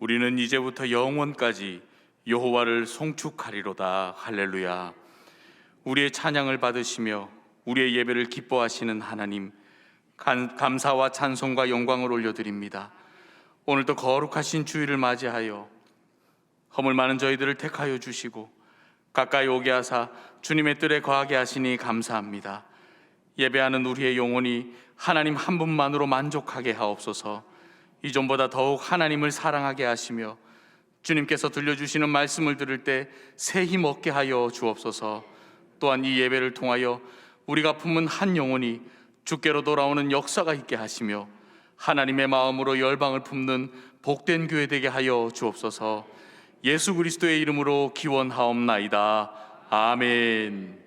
우리는 이제부터 영원까지 여호와를 송축하리로다. 할렐루야. 우리의 찬양을 받으시며 우리의 예배를 기뻐하시는 하나님, 감사와 찬송과 영광을 올려드립니다. 오늘도 거룩하신 주일을 맞이하여 허물 많은 저희들을 택하여 주시고 가까이 오게 하사 주님의 뜰에 거하게 하시니 감사합니다. 예배하는 우리의 영혼이 하나님 한 분만으로 만족하게 하옵소서. 이전보다 더욱 하나님을 사랑하게 하시며 주님께서 들려주시는 말씀을 들을 때 새 힘 얻게 하여 주옵소서. 또한 이 예배를 통하여 우리가 품은 한 영혼이 주께로 돌아오는 역사가 있게 하시며 하나님의 마음으로 열방을 품는 복된 교회 되게 하여 주옵소서. 예수 그리스도의 이름으로 기원하옵나이다. 아멘.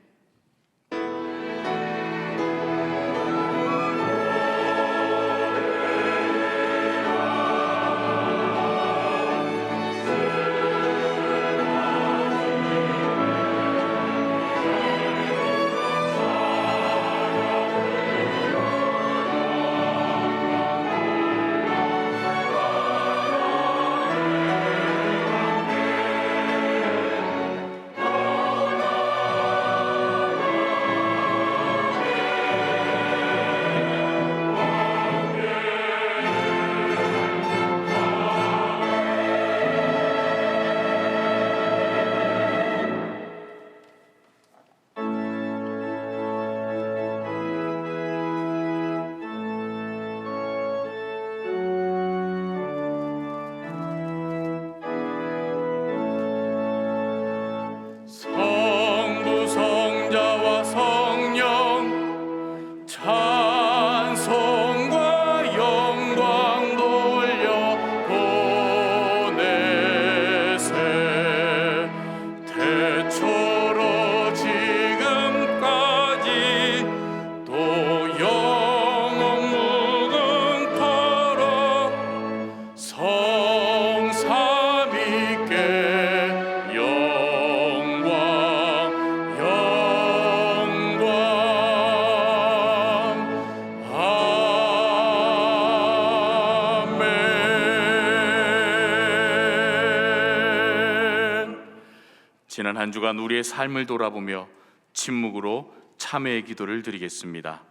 지난 한 주간 우리의 삶을 돌아보며 침묵으로 참회의 기도를 드리겠습니다.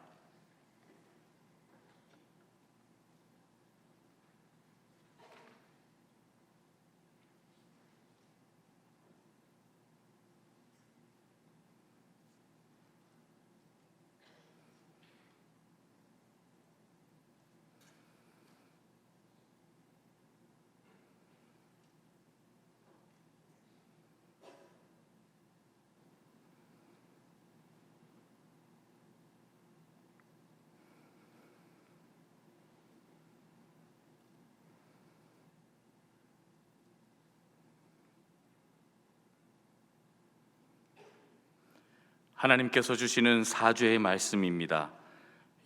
하나님께서 주시는 사죄의 말씀입니다.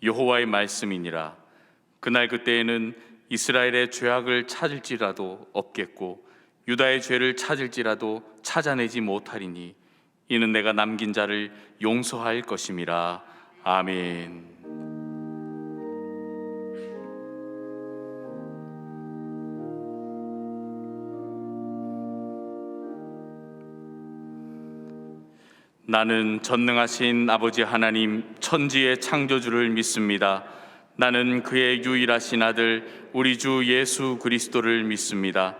여호와의 말씀이니라. 그날 그때에는 이스라엘의 죄악을 찾을지라도 없겠고 유다의 죄를 찾을지라도 찾아내지 못하리니 이는 내가 남긴 자를 용서할 것임이라. 아멘. 나는 전능하신 아버지 하나님 천지의 창조주를 믿습니다. 나는 그의 유일하신 아들 우리 주 예수 그리스도를 믿습니다.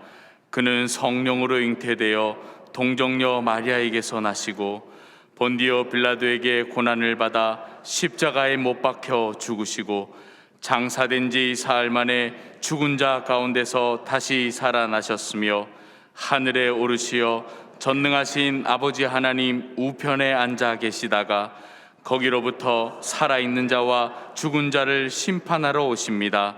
그는 성령으로 잉태되어 동정녀 마리아에게서 나시고 본디오 빌라도에게 고난을 받아 십자가에 못 박혀 죽으시고 장사된 지 사흘 만에 죽은 자 가운데서 다시 살아나셨으며 하늘에 오르시어 전능하신 아버지 하나님 우편에 앉아 계시다가 거기로부터 살아있는 자와 죽은 자를 심판하러 오십니다.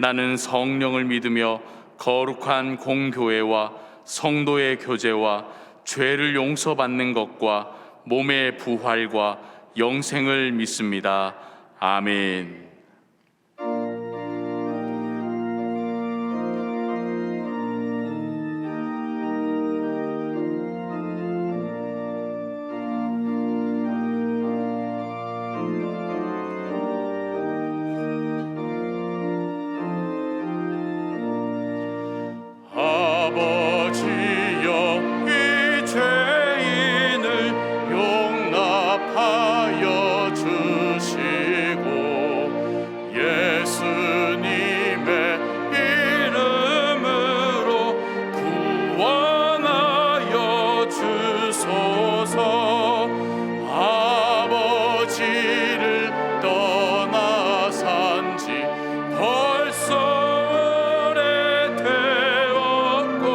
나는 성령을 믿으며 거룩한 공교회와 성도의 교제와 죄를 용서받는 것과 몸의 부활과 영생을 믿습니다. 아멘. 구원하여 주소서. 아버지를 떠나 산지 벌써 오래되었고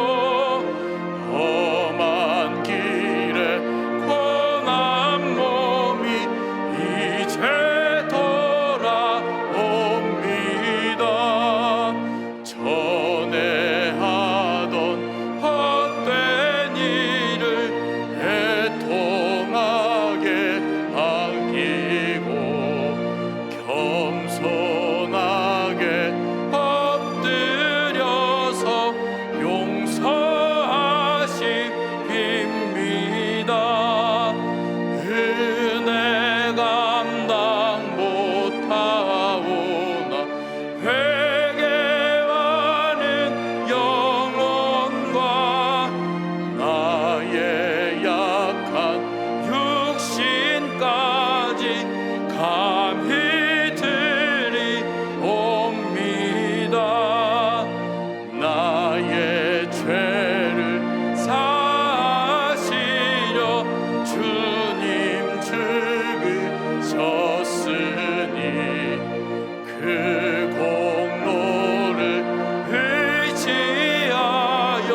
험한 길에 권한 몸이 이제 돌아옵니다. 전에 하던 헛된 일을 애통하게 아끼고 겸손하게 엎드려서 용서하십니다. 은혜 감당 못하오나 회개하는 영혼과 나의 약한 육신까지 감히 드리옵니다. 나의 죄를 사하시려 주님 죽으셨으니 그 공로를 의지하여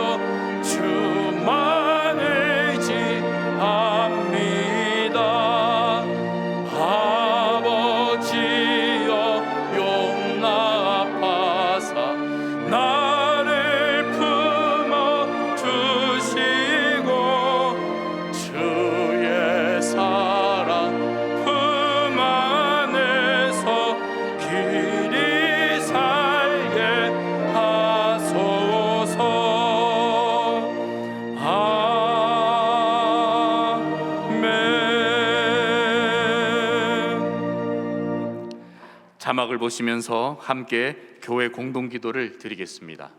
주만 의지합니다. 아버지여 용납하사 나를 품어 주시고 주의 사랑 품 안에서 길이 살게 하소서. 아멘. 자막을 보시면서 함께 교회 공동기도를 드리겠습니다.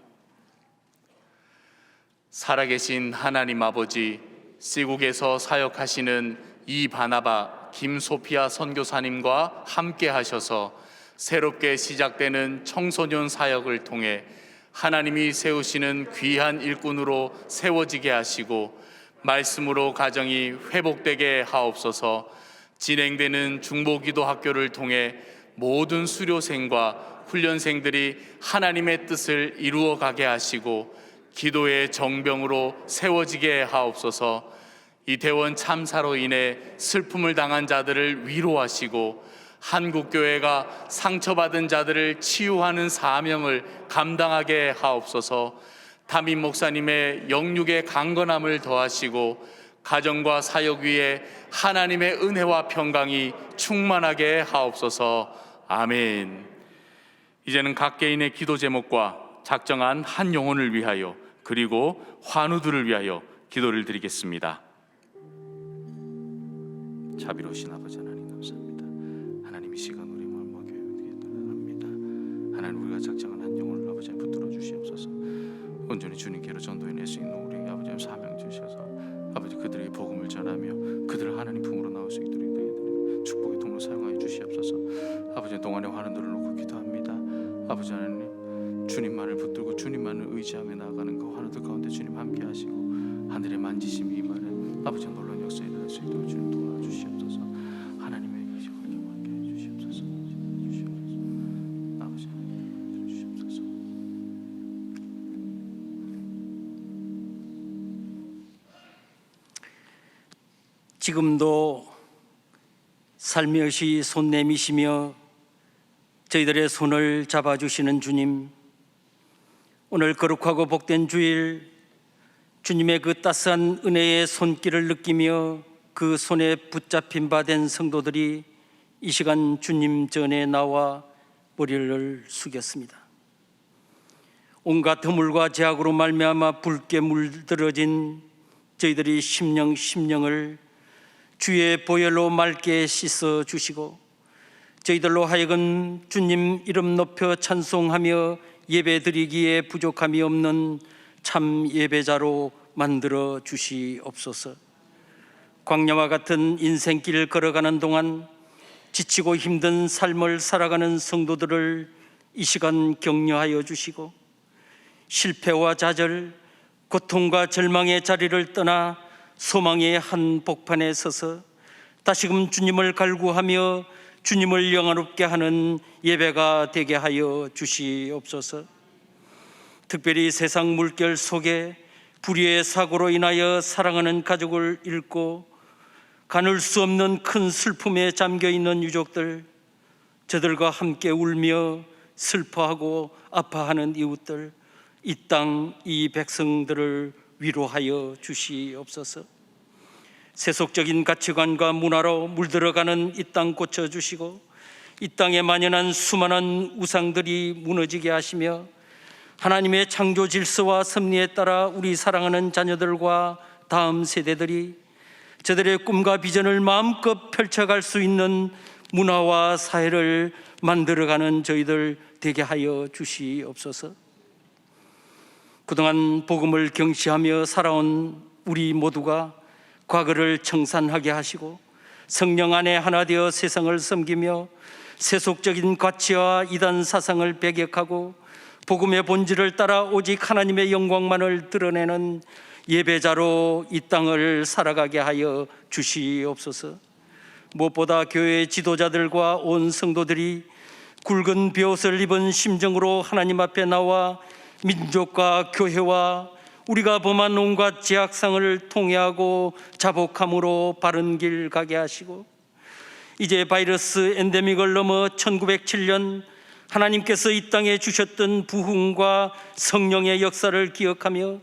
살아계신 하나님 아버지, 시국에서 사역하시는 이바나바 김소피아 선교사님과 함께 하셔서 새롭게 시작되는 청소년 사역을 통해 하나님이 세우시는 귀한 일꾼으로 세워지게 하시고 말씀으로 가정이 회복되게 하옵소서. 진행되는 중보기도 학교를 통해 모든 수료생과 훈련생들이 하나님의 뜻을 이루어가게 하시고 기도의 정병으로 세워지게 하옵소서. 이태원 참사로 인해 슬픔을 당한 자들을 위로하시고 한국교회가 상처받은 자들을 치유하는 사명을 감당하게 하옵소서. 담임 목사님의 영육의 강건함을 더하시고 가정과 사역 위에 하나님의 은혜와 평강이 충만하게 하옵소서. 아멘. 이제는 각 개인의 기도 제목과 작정한 한 영혼을 위하여 그리고 환우들을 위하여 기도를 드리겠습니다. 자비로우신 아버지 하나님 감사합니다. 하나님 이 시간 우리 마음 먹여주기를 합니다. 하나님 우리가 작정한 한 영혼을 아버지 붙들어 주시옵소서. 온전히 주님께로 전도해낼 수 있는 우리 아버지 사명 주셔서 아버지 그들에게 복음을 전하며 그들을 하나님 품으로 나올 수 있도록 축복의 통로 사용하여 주시옵소서. 아버지 동안의 환원들을 놓고 기도합니다. 아버지 하나님 주님만을 붙들고 주님만을 의지하며 나아가는 그 환원들 가운데 주님 함께 하시고 하늘의 만지심이 임하는 아버지 놀라운 역사에 일어날 수 있도록 주님 도와주시옵소서. 하나님의 의지와 함께 해주시옵소서. 아버지 하나님 해주시옵소서. 지금도 살며시 손 내미시며 저희들의 손을 잡아주시는 주님, 오늘 거룩하고 복된 주일 주님의 그 따스한 은혜의 손길을 느끼며 그 손에 붙잡힌 바 된 성도들이 이 시간 주님 전에 나와 머리를 숙였습니다. 온갖 허물과 죄악으로 말미암아 붉게 물들어진 저희들이 심령을 주의 보혈로 맑게 씻어 주시고 저희들로 하여금 주님 이름 높여 찬송하며 예배드리기에 부족함이 없는 참 예배자로 만들어 주시옵소서. 광야와 같은 인생길을 걸어가는 동안 지치고 힘든 삶을 살아가는 성도들을 이 시간 격려하여 주시고 실패와 좌절, 고통과 절망의 자리를 떠나 소망의 한 복판에 서서 다시금 주님을 갈구하며 주님을 영화롭게 하는 예배가 되게 하여 주시옵소서. 특별히 세상 물결 속에 불의의 사고로 인하여 사랑하는 가족을 잃고 가눌 수 없는 큰 슬픔에 잠겨있는 유족들, 저들과 함께 울며 슬퍼하고 아파하는 이웃들, 이 땅 이 백성들을 위로하여 주시옵소서. 세속적인 가치관과 문화로 물들어가는 이 땅 고쳐주시고 이 땅에 만연한 수많은 우상들이 무너지게 하시며 하나님의 창조 질서와 섭리에 따라 우리 사랑하는 자녀들과 다음 세대들이 저들의 꿈과 비전을 마음껏 펼쳐갈 수 있는 문화와 사회를 만들어가는 저희들 되게 하여 주시옵소서. 그동안 복음을 경시하며 살아온 우리 모두가 과거를 청산하게 하시고 성령 안에 하나 되어 세상을 섬기며 세속적인 가치와 이단 사상을 배격하고 복음의 본질을 따라 오직 하나님의 영광만을 드러내는 예배자로 이 땅을 살아가게 하여 주시옵소서. 무엇보다 교회 지도자들과 온 성도들이 굵은 비옷을 입은 심정으로 하나님 앞에 나와 민족과 교회와 우리가 범한 온갖 죄악상을 통회하고 자복함으로 바른 길 가게 하시고 이제 바이러스 엔데믹을 넘어 1907년 하나님께서 이 땅에 주셨던 부흥과 성령의 역사를 기억하며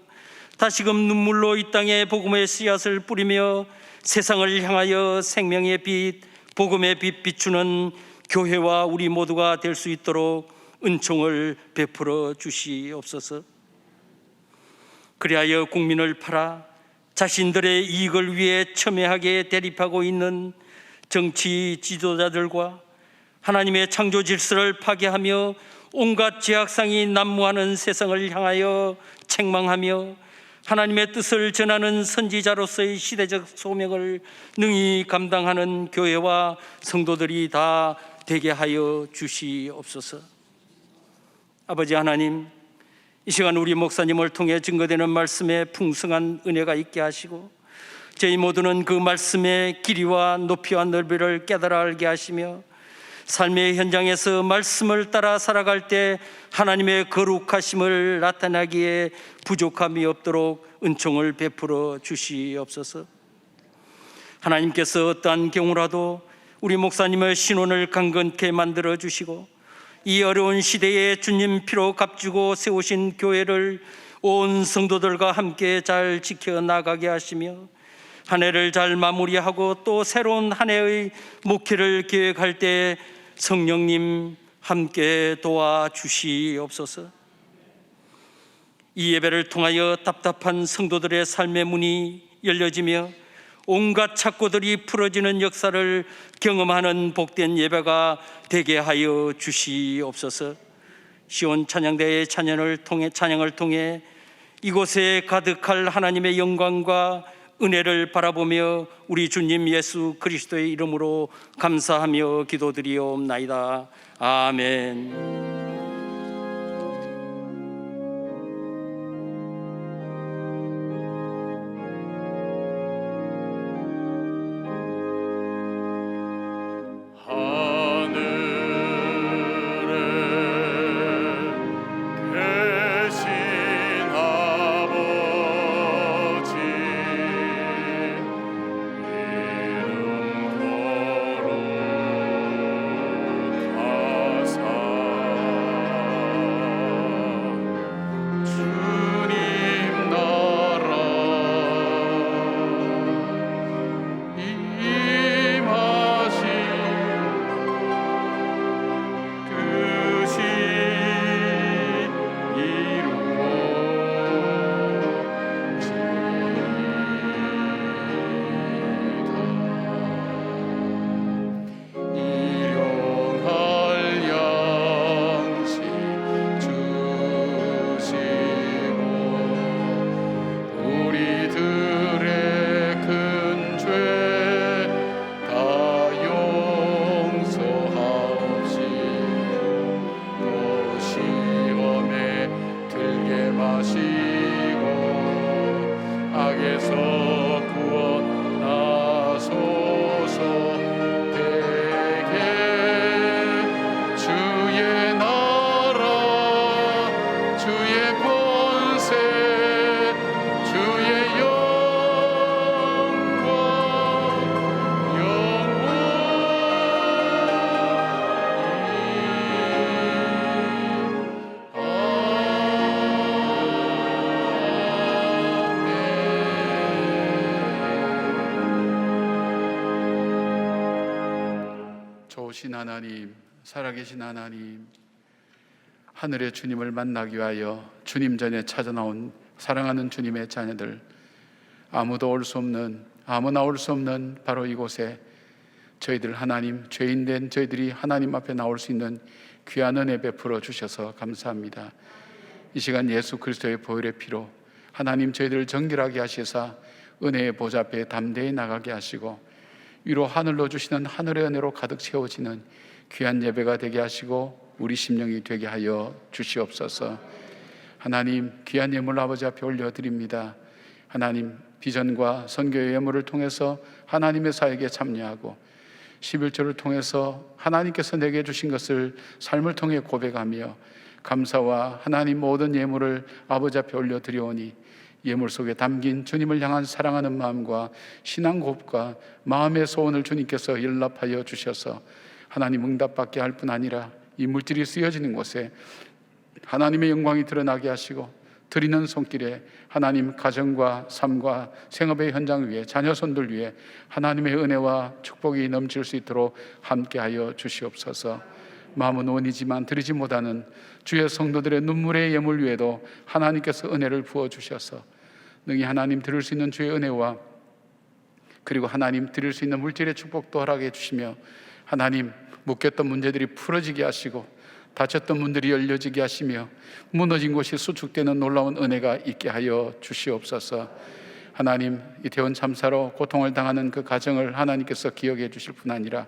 다시금 눈물로 이 땅에 복음의 씨앗을 뿌리며 세상을 향하여 생명의 빛, 복음의 빛 비추는 교회와 우리 모두가 될 수 있도록 은총을 베풀어 주시옵소서. 그리하여 국민을 팔아 자신들의 이익을 위해 첨예하게 대립하고 있는 정치 지도자들과 하나님의 창조 질서를 파괴하며 온갖 죄악상이 난무하는 세상을 향하여 책망하며 하나님의 뜻을 전하는 선지자로서의 시대적 소명을 능히 감당하는 교회와 성도들이 다 되게 하여 주시옵소서. 아버지 하나님, 이 시간 우리 목사님을 통해 증거되는 말씀에 풍성한 은혜가 있게 하시고 저희 모두는 그 말씀의 길이와 높이와 넓이를 깨달아 알게 하시며 삶의 현장에서 말씀을 따라 살아갈 때 하나님의 거룩하심을 나타나기에 부족함이 없도록 은총을 베풀어 주시옵소서. 하나님께서 어떠한 경우라도 우리 목사님의 신원을 강건케 만들어 주시고 이 어려운 시대에 주님 피로 값주고 세우신 교회를 온 성도들과 함께 잘 지켜나가게 하시며 한 해를 잘 마무리하고 또 새로운 한 해의 목회를 계획할 때 성령님 함께 도와주시옵소서. 이 예배를 통하여 답답한 성도들의 삶의 문이 열려지며 온갖 착고들이 풀어지는 역사를 경험하는 복된 예배가 되게 하여 주시옵소서. 시온 찬양대의 찬양을 통해 이곳에 가득할 하나님의 영광과 은혜를 바라보며 우리 주님 예수 그리스도의 이름으로 감사하며 기도드리옵나이다. 아멘. 구원하소서. 대개 주의 나라 주의 권세 주의 영광 좋으신 하나님, 살아계신 하나님, 하늘의 주님을 만나기 위하여 주님 전에 찾아 나온 사랑하는 주님의 자녀들, 아무도 올 수 없는, 아무나 올 수 없는 바로 이곳에 저희들 하나님, 죄인된 저희들이 하나님 앞에 나올 수 있는 귀한 은혜 베풀어 주셔서 감사합니다. 이 시간 예수 그리스도의 보혈의 피로 하나님 저희들을 정결하게 하시사 은혜의 보좌 앞에 담대히 나가게 하시고 위로 하늘로 주시는 하늘의 은혜로 가득 채워지는 귀한 예배가 되게 하시고 우리 심령이 되게 하여 주시옵소서. 하나님, 귀한 예물 아버지 앞에 올려드립니다. 하나님, 비전과 선교의 예물을 통해서 하나님의 사역에 참여하고 11조를 통해서 하나님께서 내게 주신 것을 삶을 통해 고백하며 감사와 하나님 모든 예물을 아버지 앞에 올려드리오니 예물 속에 담긴 주님을 향한 사랑하는 마음과 신앙 고백과 마음의 소원을 주님께서 연락하여 주셔서 하나님 응답받게 할 뿐 아니라 이 물질이 쓰여지는 곳에 하나님의 영광이 드러나게 하시고 드리는 손길에 하나님 가정과 삶과 생업의 현장 위에 자녀손들 위에 하나님의 은혜와 축복이 넘칠 수 있도록 함께하여 주시옵소서. 마음은 원이지만 드리지 못하는 주의 성도들의 눈물의 예물 위에도 하나님께서 은혜를 부어주셔서 능히 하나님 드릴 수 있는 주의 은혜와 그리고 하나님 드릴 수 있는 물질의 축복도 허락해 주시며 하나님 묶였던 문제들이 풀어지게 하시고 닫혔던 문들이 열려지게 하시며 무너진 곳이 수축되는 놀라운 은혜가 있게 하여 주시옵소서. 하나님, 이태원 참사로 고통을 당하는 그 가정을 하나님께서 기억해 주실 뿐 아니라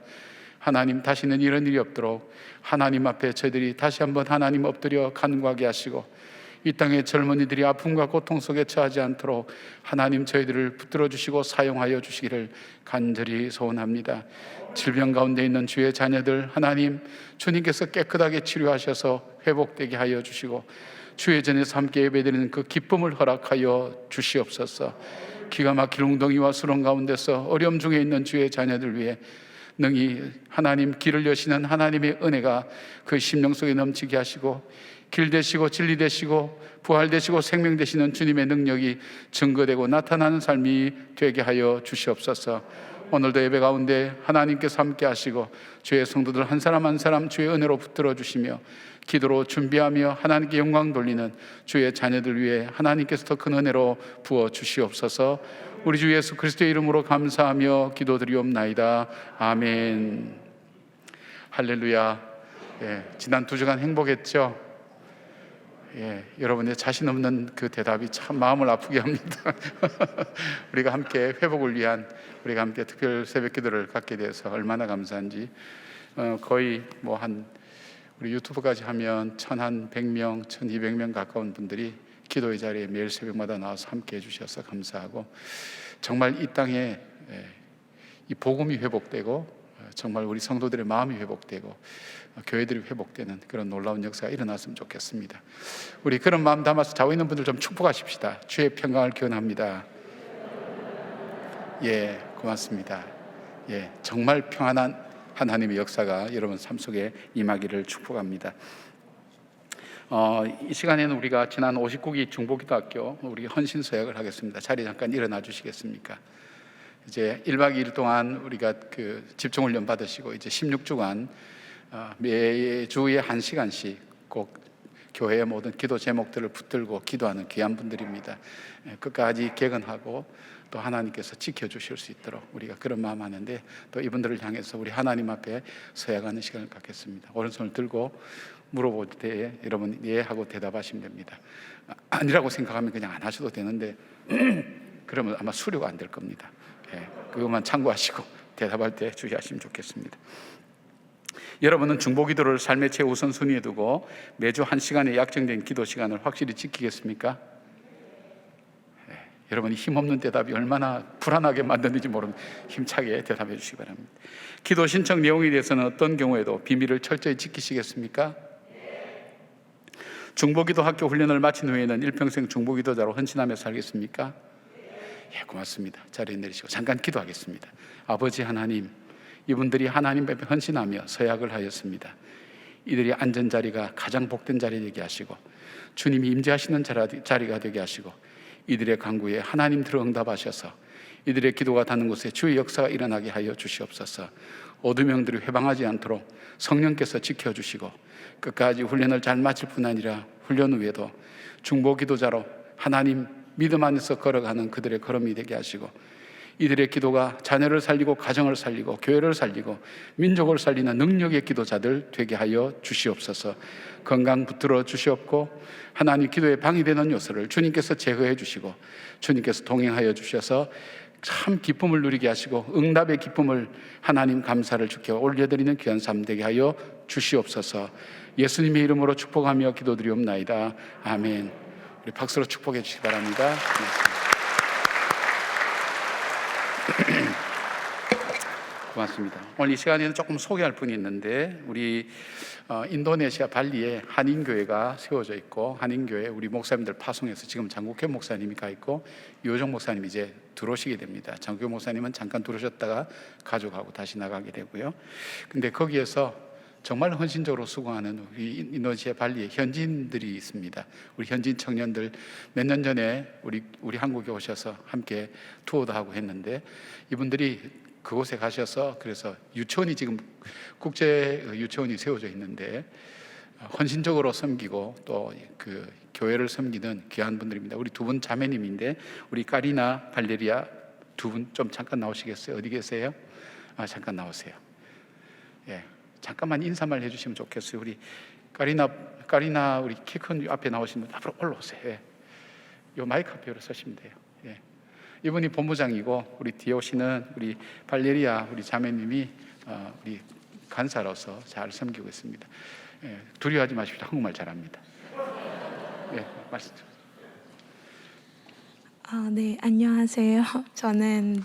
하나님 다시는 이런 일이 없도록 하나님 앞에 저희들이 다시 한번 하나님 엎드려 간구하게 하시고 이 땅의 젊은이들이 아픔과 고통 속에 처하지 않도록 하나님 저희들을 붙들어 주시고 사용하여 주시기를 간절히 소원합니다. 질병 가운데 있는 주의 자녀들 하나님 주님께서 깨끗하게 치료하셔서 회복되게 하여 주시고 주의 전에서 함께 예배드리는 그 기쁨을 허락하여 주시옵소서. 기가 막힐 웅덩이와 수렁 가운데서 어려움 중에 있는 주의 자녀들 위해 능히 하나님 길을 여시는 하나님의 은혜가 그 심령 속에 넘치게 하시고 길 되시고 진리 되시고 부활 되시고 생명 되시는 주님의 능력이 증거되고 나타나는 삶이 되게 하여 주시옵소서. 오늘도 예배 가운데 하나님께서 함께 하시고 주의 성도들 한 사람 한 사람 주의 은혜로 붙들어 주시며 기도로 준비하며 하나님께 영광 돌리는 주의 자녀들 위해 하나님께서 더 큰 은혜로 부어 주시옵소서. 우리 주 예수 그리스도의 이름으로 감사하며 기도드리옵나이다. 아멘. 할렐루야. 지난 2주간 행복했죠? 여러분의 자신 없는 그 대답이 참 마음을 아프게 합니다. 우리가 함께 회복을 위한 우리가 함께 특별 새벽 기도를 갖게 돼서 얼마나 감사한지. 거의 우리 유튜브까지 하면 1,100명, 1,200명 가까운 분들이 기도의 자리에 매일 새벽마다 나와서 함께 해주셔서 감사하고 정말 이 땅에 이 복음이 회복되고 정말 우리 성도들의 마음이 회복되고 교회들이 회복되는 그런 놀라운 역사가 일어났으면 좋겠습니다. 우리 그런 마음 담아서 자고 있는 분들 좀 축복하십시다. 주의 평강을 기원합니다. 고맙습니다. 정말 평안한 하나님의 역사가 여러분 삶 속에 임하기를 축복합니다. 이 시간에는 우리가 지난 59기 중보기도학교 우리 헌신 서약을 하겠습니다. 자리 잠깐 일어나 주시겠습니까? 이제 1박 2일 동안 우리가 그 집중훈련 받으시고 이제 16주간 매주에 1시간씩 꼭 교회의 모든 기도 제목들을 붙들고 기도하는 귀한 분들입니다. 끝까지 개근하고 또 하나님께서 지켜주실 수 있도록 우리가 그런 마음 하는데 또 이분들을 향해서 우리 하나님 앞에 서약하는 시간을 갖겠습니다. 오른손을 들고 물어볼 때에 여러분 예 하고 대답하시면 됩니다. 아니라고 생각하면 그냥 안 하셔도 되는데 그러면 아마 수료가 안 될 겁니다. 그것만 참고하시고 대답할 때 주의하시면 좋겠습니다. 여러분은 중보기도를 삶의 최우선순위에 두고 매주 1시간의 약정된 기도 시간을 확실히 지키겠습니까? 여러분이 힘없는 대답이 얼마나 불안하게 만드는지 모르는 힘차게 대답해 주시기 바랍니다. 기도 신청 내용에 대해서는 어떤 경우에도 비밀을 철저히 지키시겠습니까? 중보기도 학교 훈련을 마친 후에는 일평생 중보기도자로 헌신하며 살겠습니까? 예, 고맙습니다. 자리에 내리시고 잠깐 기도하겠습니다. 아버지 하나님, 이분들이 하나님 앞에 헌신하며 서약을 하였습니다. 이들이 앉은 자리가 가장 복된 자리 되게 하시고 주님이 임재하시는 자리가 되게 하시고 이들의 간구에 하나님 들어 응답하셔서 이들의 기도가 닿는 곳에 주의 역사가 일어나게 하여 주시옵소서. 어두명들이 회방하지 않도록 성령께서 지켜주시고 끝까지 훈련을 잘 마칠 뿐 아니라 훈련 후에도 중보기도자로 하나님 믿음 안에서 걸어가는 그들의 걸음이 되게 하시고 이들의 기도가 자녀를 살리고 가정을 살리고 교회를 살리고 민족을 살리는 능력의 기도자들 되게 하여 주시옵소서. 건강 붙들어 주시옵고 하나님 기도에 방해되는 요소를 주님께서 제거해 주시고 주님께서 동행하여 주셔서 참 기쁨을 누리게 하시고 응답의 기쁨을 하나님 감사를 주께 올려드리는 귀한 삶 되게 하여 주시옵소서. 예수님의 이름으로 축복하며 기도드리옵나이다. 아멘. 우리 박수로 축복해 주시기 바랍니다. 고맙습니다. 오늘 이 시간에는 조금 소개할 분이 있는데 우리 인도네시아 발리에 한인교회가 세워져 있고 한인교회 우리 목사님들 파송해서 지금 장국현 목사님이 가 있고 유호정 목사님이 이제 들어오시게 됩니다. 장국현 목사님은 잠깐 들어오셨다가 가족하고 다시 나가게 되고요. 근데 거기에서 정말 헌신적으로 수고하는 우리 인도네시아 발리에 현지인들이 있습니다. 우리 현지인 청년들 몇 년 전에 우리 한국에 오셔서 함께 투어도 하고 했는데 이분들이 그곳에 가셔서 그래서 유치원이 지금 국제 유치원이 세워져 있는데 헌신적으로 섬기고 또 그 교회를 섬기는 귀한 분들입니다. 우리 두 분 자매님인데 우리 까리나 발레리아 두 분 좀 잠깐 나오시겠어요? 어디 계세요? 잠깐 나오세요. 예, 잠깐만 인사말 해주시면 좋겠어요. 우리 까리나 우리 키 큰 앞에 나오시는 분 앞으로 올라오세요. 예. 요 마이크 앞에 서시면 돼요. 예. 이분이 본부장이고 우리 뒤에 오시는 우리 발레리아 우리 자매님이 우리 간사로서 잘 섬기고 있습니다. 예, 두려워하지 마십시오. 한국말 잘합니다. 예, 말씀. 네, 안녕하세요. 저는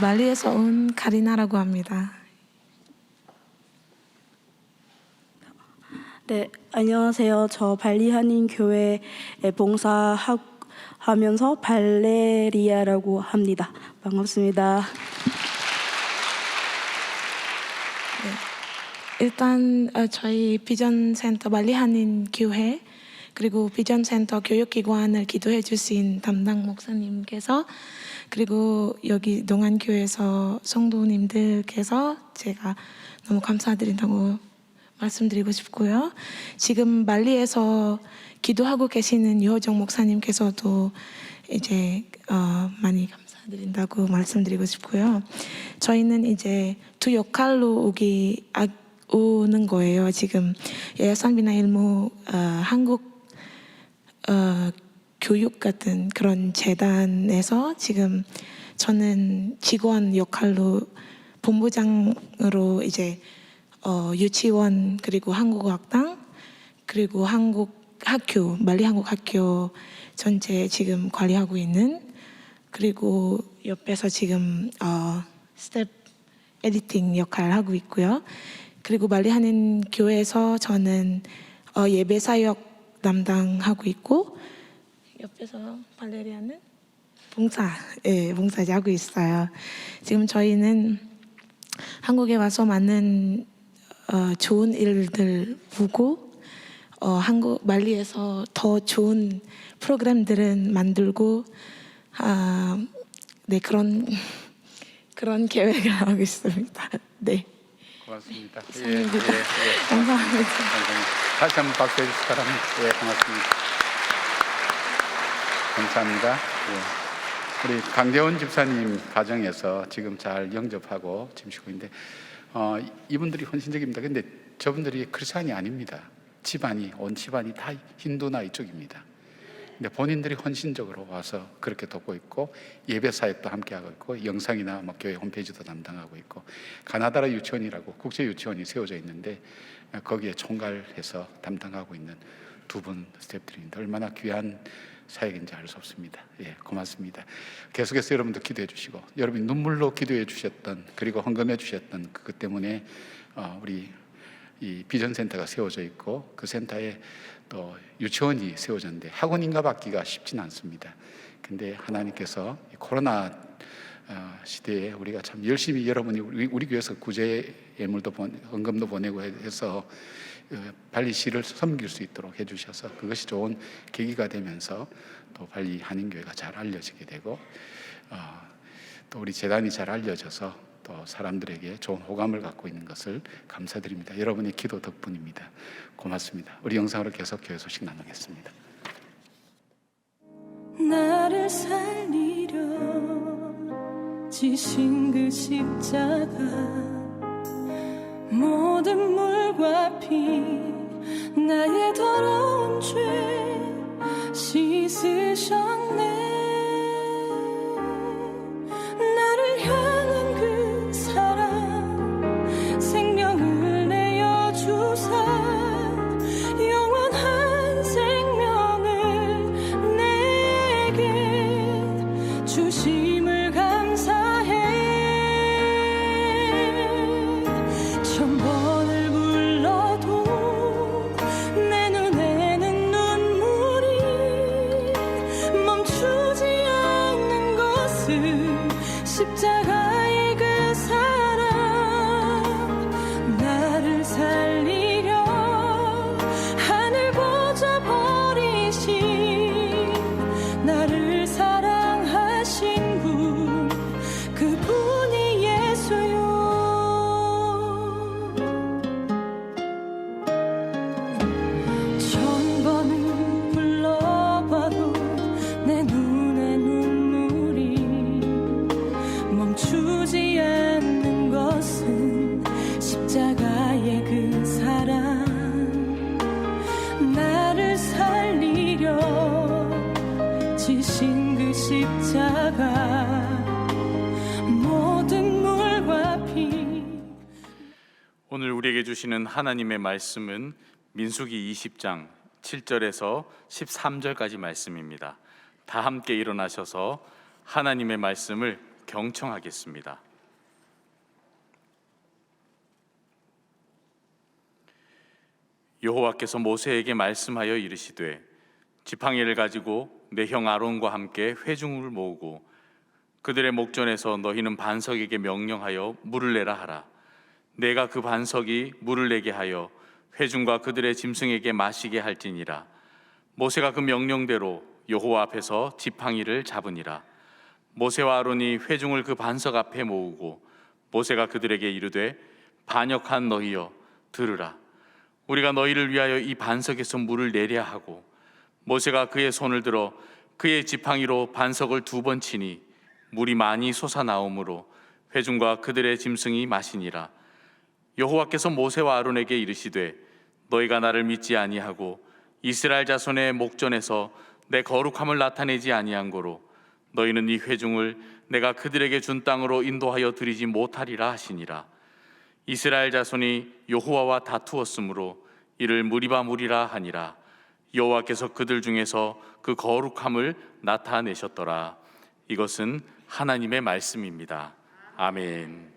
말리에서 온 카리나라고 합니다. 네, 안녕하세요. 저 발리 한인 교회에 봉사하면서 발레리아라고 합니다. 반갑습니다. 일단 저희 비전센터 말리 한인 교회 그리고 비전센터 교육기관을 기도해 주신 담당 목사님께서 그리고 여기 농안교회에서 성도님들께서 제가 너무 감사드린다고 말씀드리고 싶고요. 지금 말리에서 기도하고 계시는 유호정 목사님께서도 이제 많이 감사드린다고 말씀드리고 싶고요. 저희는 이제 두 역할로 오는 거예요. 지금 야야산비나 일무 한국 교육 같은 그런 재단에서 지금 저는 직원 역할로 본부장으로 이제 유치원 그리고 한국어학당 그리고 말리 한국 학교 전체 지금 관리하고 있는 그리고 옆에서 지금 스텝 에디팅 역할을 하고 있고요. 그리고 말리 한인 교회에서 저는 예배 사역 담당하고 있고 옆에서 발레리아는 봉사제 하고 있어요. 지금 저희는 한국에 와서 많은 좋은 일들 보고 한국 말리에서 더 좋은 프로그램들은 만들고 네 그런 계획을 하고 있습니다. 네. 고맙습니다. 감사합니다. 다시 한번 박수 해주시기 바랍니다. 예, 고맙습니다. 감사합니다. 예. 우리 강재원 집사님 가정에서 지금 잘 영접하고 지금 쉬고 있는데 이분들이 헌신적입니다. 근데 저분들이 크리스찬이 아닙니다. 온 집안이 다 힌두나 이쪽입니다. 근데 본인들이 헌신적으로 와서 그렇게 돕고 있고 예배 사역도 함께 하고 있고 영상이나 교회 홈페이지도 담당하고 있고 가나다라 유치원이라고 국제 유치원이 세워져 있는데 거기에 총괄해서 담당하고 있는 두 분 스태프들입니다. 얼마나 귀한 사역인지 알 수 없습니다. 예, 고맙습니다. 계속해서 여러분도 기도해 주시고, 여러분이 눈물로 기도해 주셨던, 그리고 헌금해 주셨던 그것 때문에 우리 이 비전센터가 세워져 있고, 그 센터에 또 유치원이 세워졌는데 학원인가 받기가 쉽지는 않습니다. 근데 하나님께서 이 코로나 시대에 우리가 참 열심히, 여러분이 우리 교회에서 구제 예물도 헌금도 보내고 해서 발리시를 섬길 수 있도록 해주셔서 그것이 좋은 계기가 되면서 또 발리 한인교회가 잘 알려지게 되고, 또 우리 재단이 잘 알려져서 또 사람들에게 좋은 호감을 갖고 있는 것을 감사드립니다. 여러분의 기도 덕분입니다. 고맙습니다. 우리 영상으로 계속 교회 소식 나누겠습니다. 나를 살리려 지신 그 십자가, 모든 물과 피 나의 더러운 죄 씻으셨네. 나를 향한 그 사랑 생명을 내어주사 영원한 생명을 내게 주심을 감사해. 천 번을 불러도 내 눈에는 눈물이 멈추지 않는 것은 십자가의 그 사랑. 나를 살리려 하늘 보좌 버리신, 나를 사랑하신 분, 그분이 예수요. 천 번을 불러봐도 내 눈에 눈물이 멈추지 않는 것은 십자가의 그 사랑. 나를 살리려 지신 그 십자가, 모든 물과 피. 오늘 우리에게 주시는 하나님의 말씀은 민수기 20장 7절에서 13절까지 말씀입니다. 다 함께 일어나셔서 하나님의 말씀을 경청하겠습니다. 여호와께서 모세에게 말씀하여 이르시되, 지팡이를 가지고 내 형 아론과 함께 회중을 모으고 그들의 목전에서 너희는 반석에게 명령하여 물을 내라 하라. 내가 그 반석이 물을 내게 하여 회중과 그들의 짐승에게 마시게 할지니라. 모세가 그 명령대로 여호와 앞에서 지팡이를 잡으니라. 모세와 아론이 회중을 그 반석 앞에 모으고 모세가 그들에게 이르되, 반역한 너희여 들으라. 우리가 너희를 위하여 이 반석에서 물을 내랴 하고, 모세가 그의 손을 들어 그의 지팡이로 반석을 2번 치니 물이 많이 솟아나오므로 회중과 그들의 짐승이 마시니라. 여호와께서 모세와 아론에게 이르시되, 너희가 나를 믿지 아니하고 이스라엘 자손의 목전에서 내 거룩함을 나타내지 아니한 고로 너희는 이 회중을 내가 그들에게 준 땅으로 인도하여 드리지 못하리라 하시니라. 이스라엘 자손이 여호와와 다투었으므로 이를 무리바 하니라. 여호와께서 그들 중에서 그 거룩함을 나타내셨더라. 이것은 하나님의 말씀입니다. 아멘.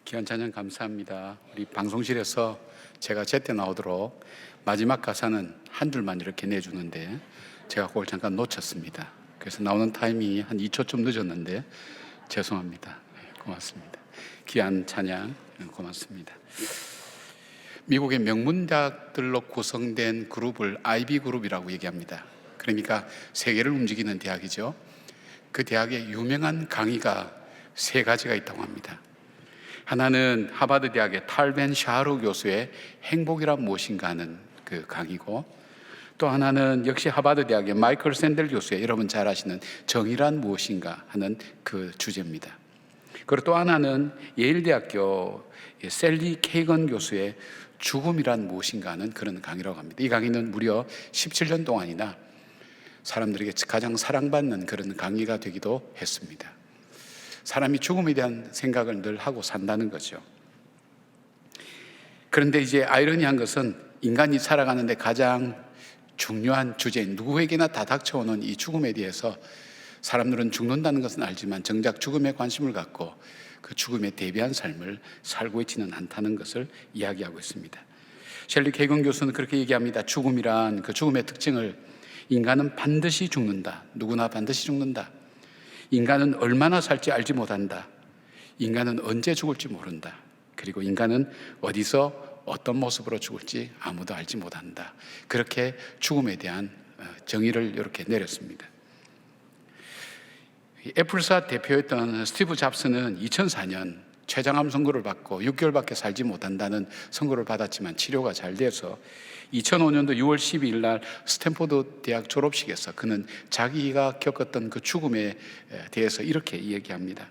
귀한 찬양 감사합니다. 우리 방송실에서 제가 제때 나오도록 마지막 가사는 한 줄만 이렇게 내주는데 제가 그걸 잠깐 놓쳤습니다. 그래서 나오는 타이밍이 한 2초쯤 늦었는데 죄송합니다. 고맙습니다. 귀한 찬양 고맙습니다. 미국의 명문대학들로 구성된 그룹을 IB 그룹이라고 얘기합니다. 그러니까 세계를 움직이는 대학이죠. 그 대학에 유명한 강의가 3가지가 있다고 합니다. 하나는 하버드 대학의 탈벤 샤루 교수의 행복이란 무엇인가 하는 그 강의고, 또 하나는 역시 하버드 대학의 마이클 샌델 교수의 여러분 잘 아시는 정의란 무엇인가 하는 그 주제입니다. 그리고 또 하나는 예일대학교 셀리 케이건 교수의 죽음이란 무엇인가 하는 그런 강의라고 합니다. 이 강의는 무려 17년 동안이나 사람들에게 가장 사랑받는 그런 강의가 되기도 했습니다. 사람이 죽음에 대한 생각을 늘 하고 산다는 거죠. 그런데 이제 아이러니한 것은 인간이 살아가는데 가장 중요한 주제인, 누구에게나 다 닥쳐오는 이 죽음에 대해서 사람들은 죽는다는 것은 알지만 정작 죽음에 관심을 갖고 그 죽음에 대비한 삶을 살고 있지는 않다는 것을 이야기하고 있습니다. 셸리 케이건 교수는 그렇게 얘기합니다. 죽음이란 그 죽음의 특징을 인간은 반드시 죽는다. 누구나 반드시 죽는다. 인간은 얼마나 살지 알지 못한다. 인간은 언제 죽을지 모른다. 그리고 인간은 어디서 어떤 모습으로 죽을지 아무도 알지 못한다. 그렇게 죽음에 대한 정의를 이렇게 내렸습니다. 애플사 대표였던 스티브 잡스는 2004년 췌장암 선고를 받고 6개월밖에 살지 못한다는 선고를 받았지만 치료가 잘 돼서 2005년도 6월 12일 날 스탠포드 대학 졸업식에서 그는 자기가 겪었던 그 죽음에 대해서 이렇게 얘기합니다.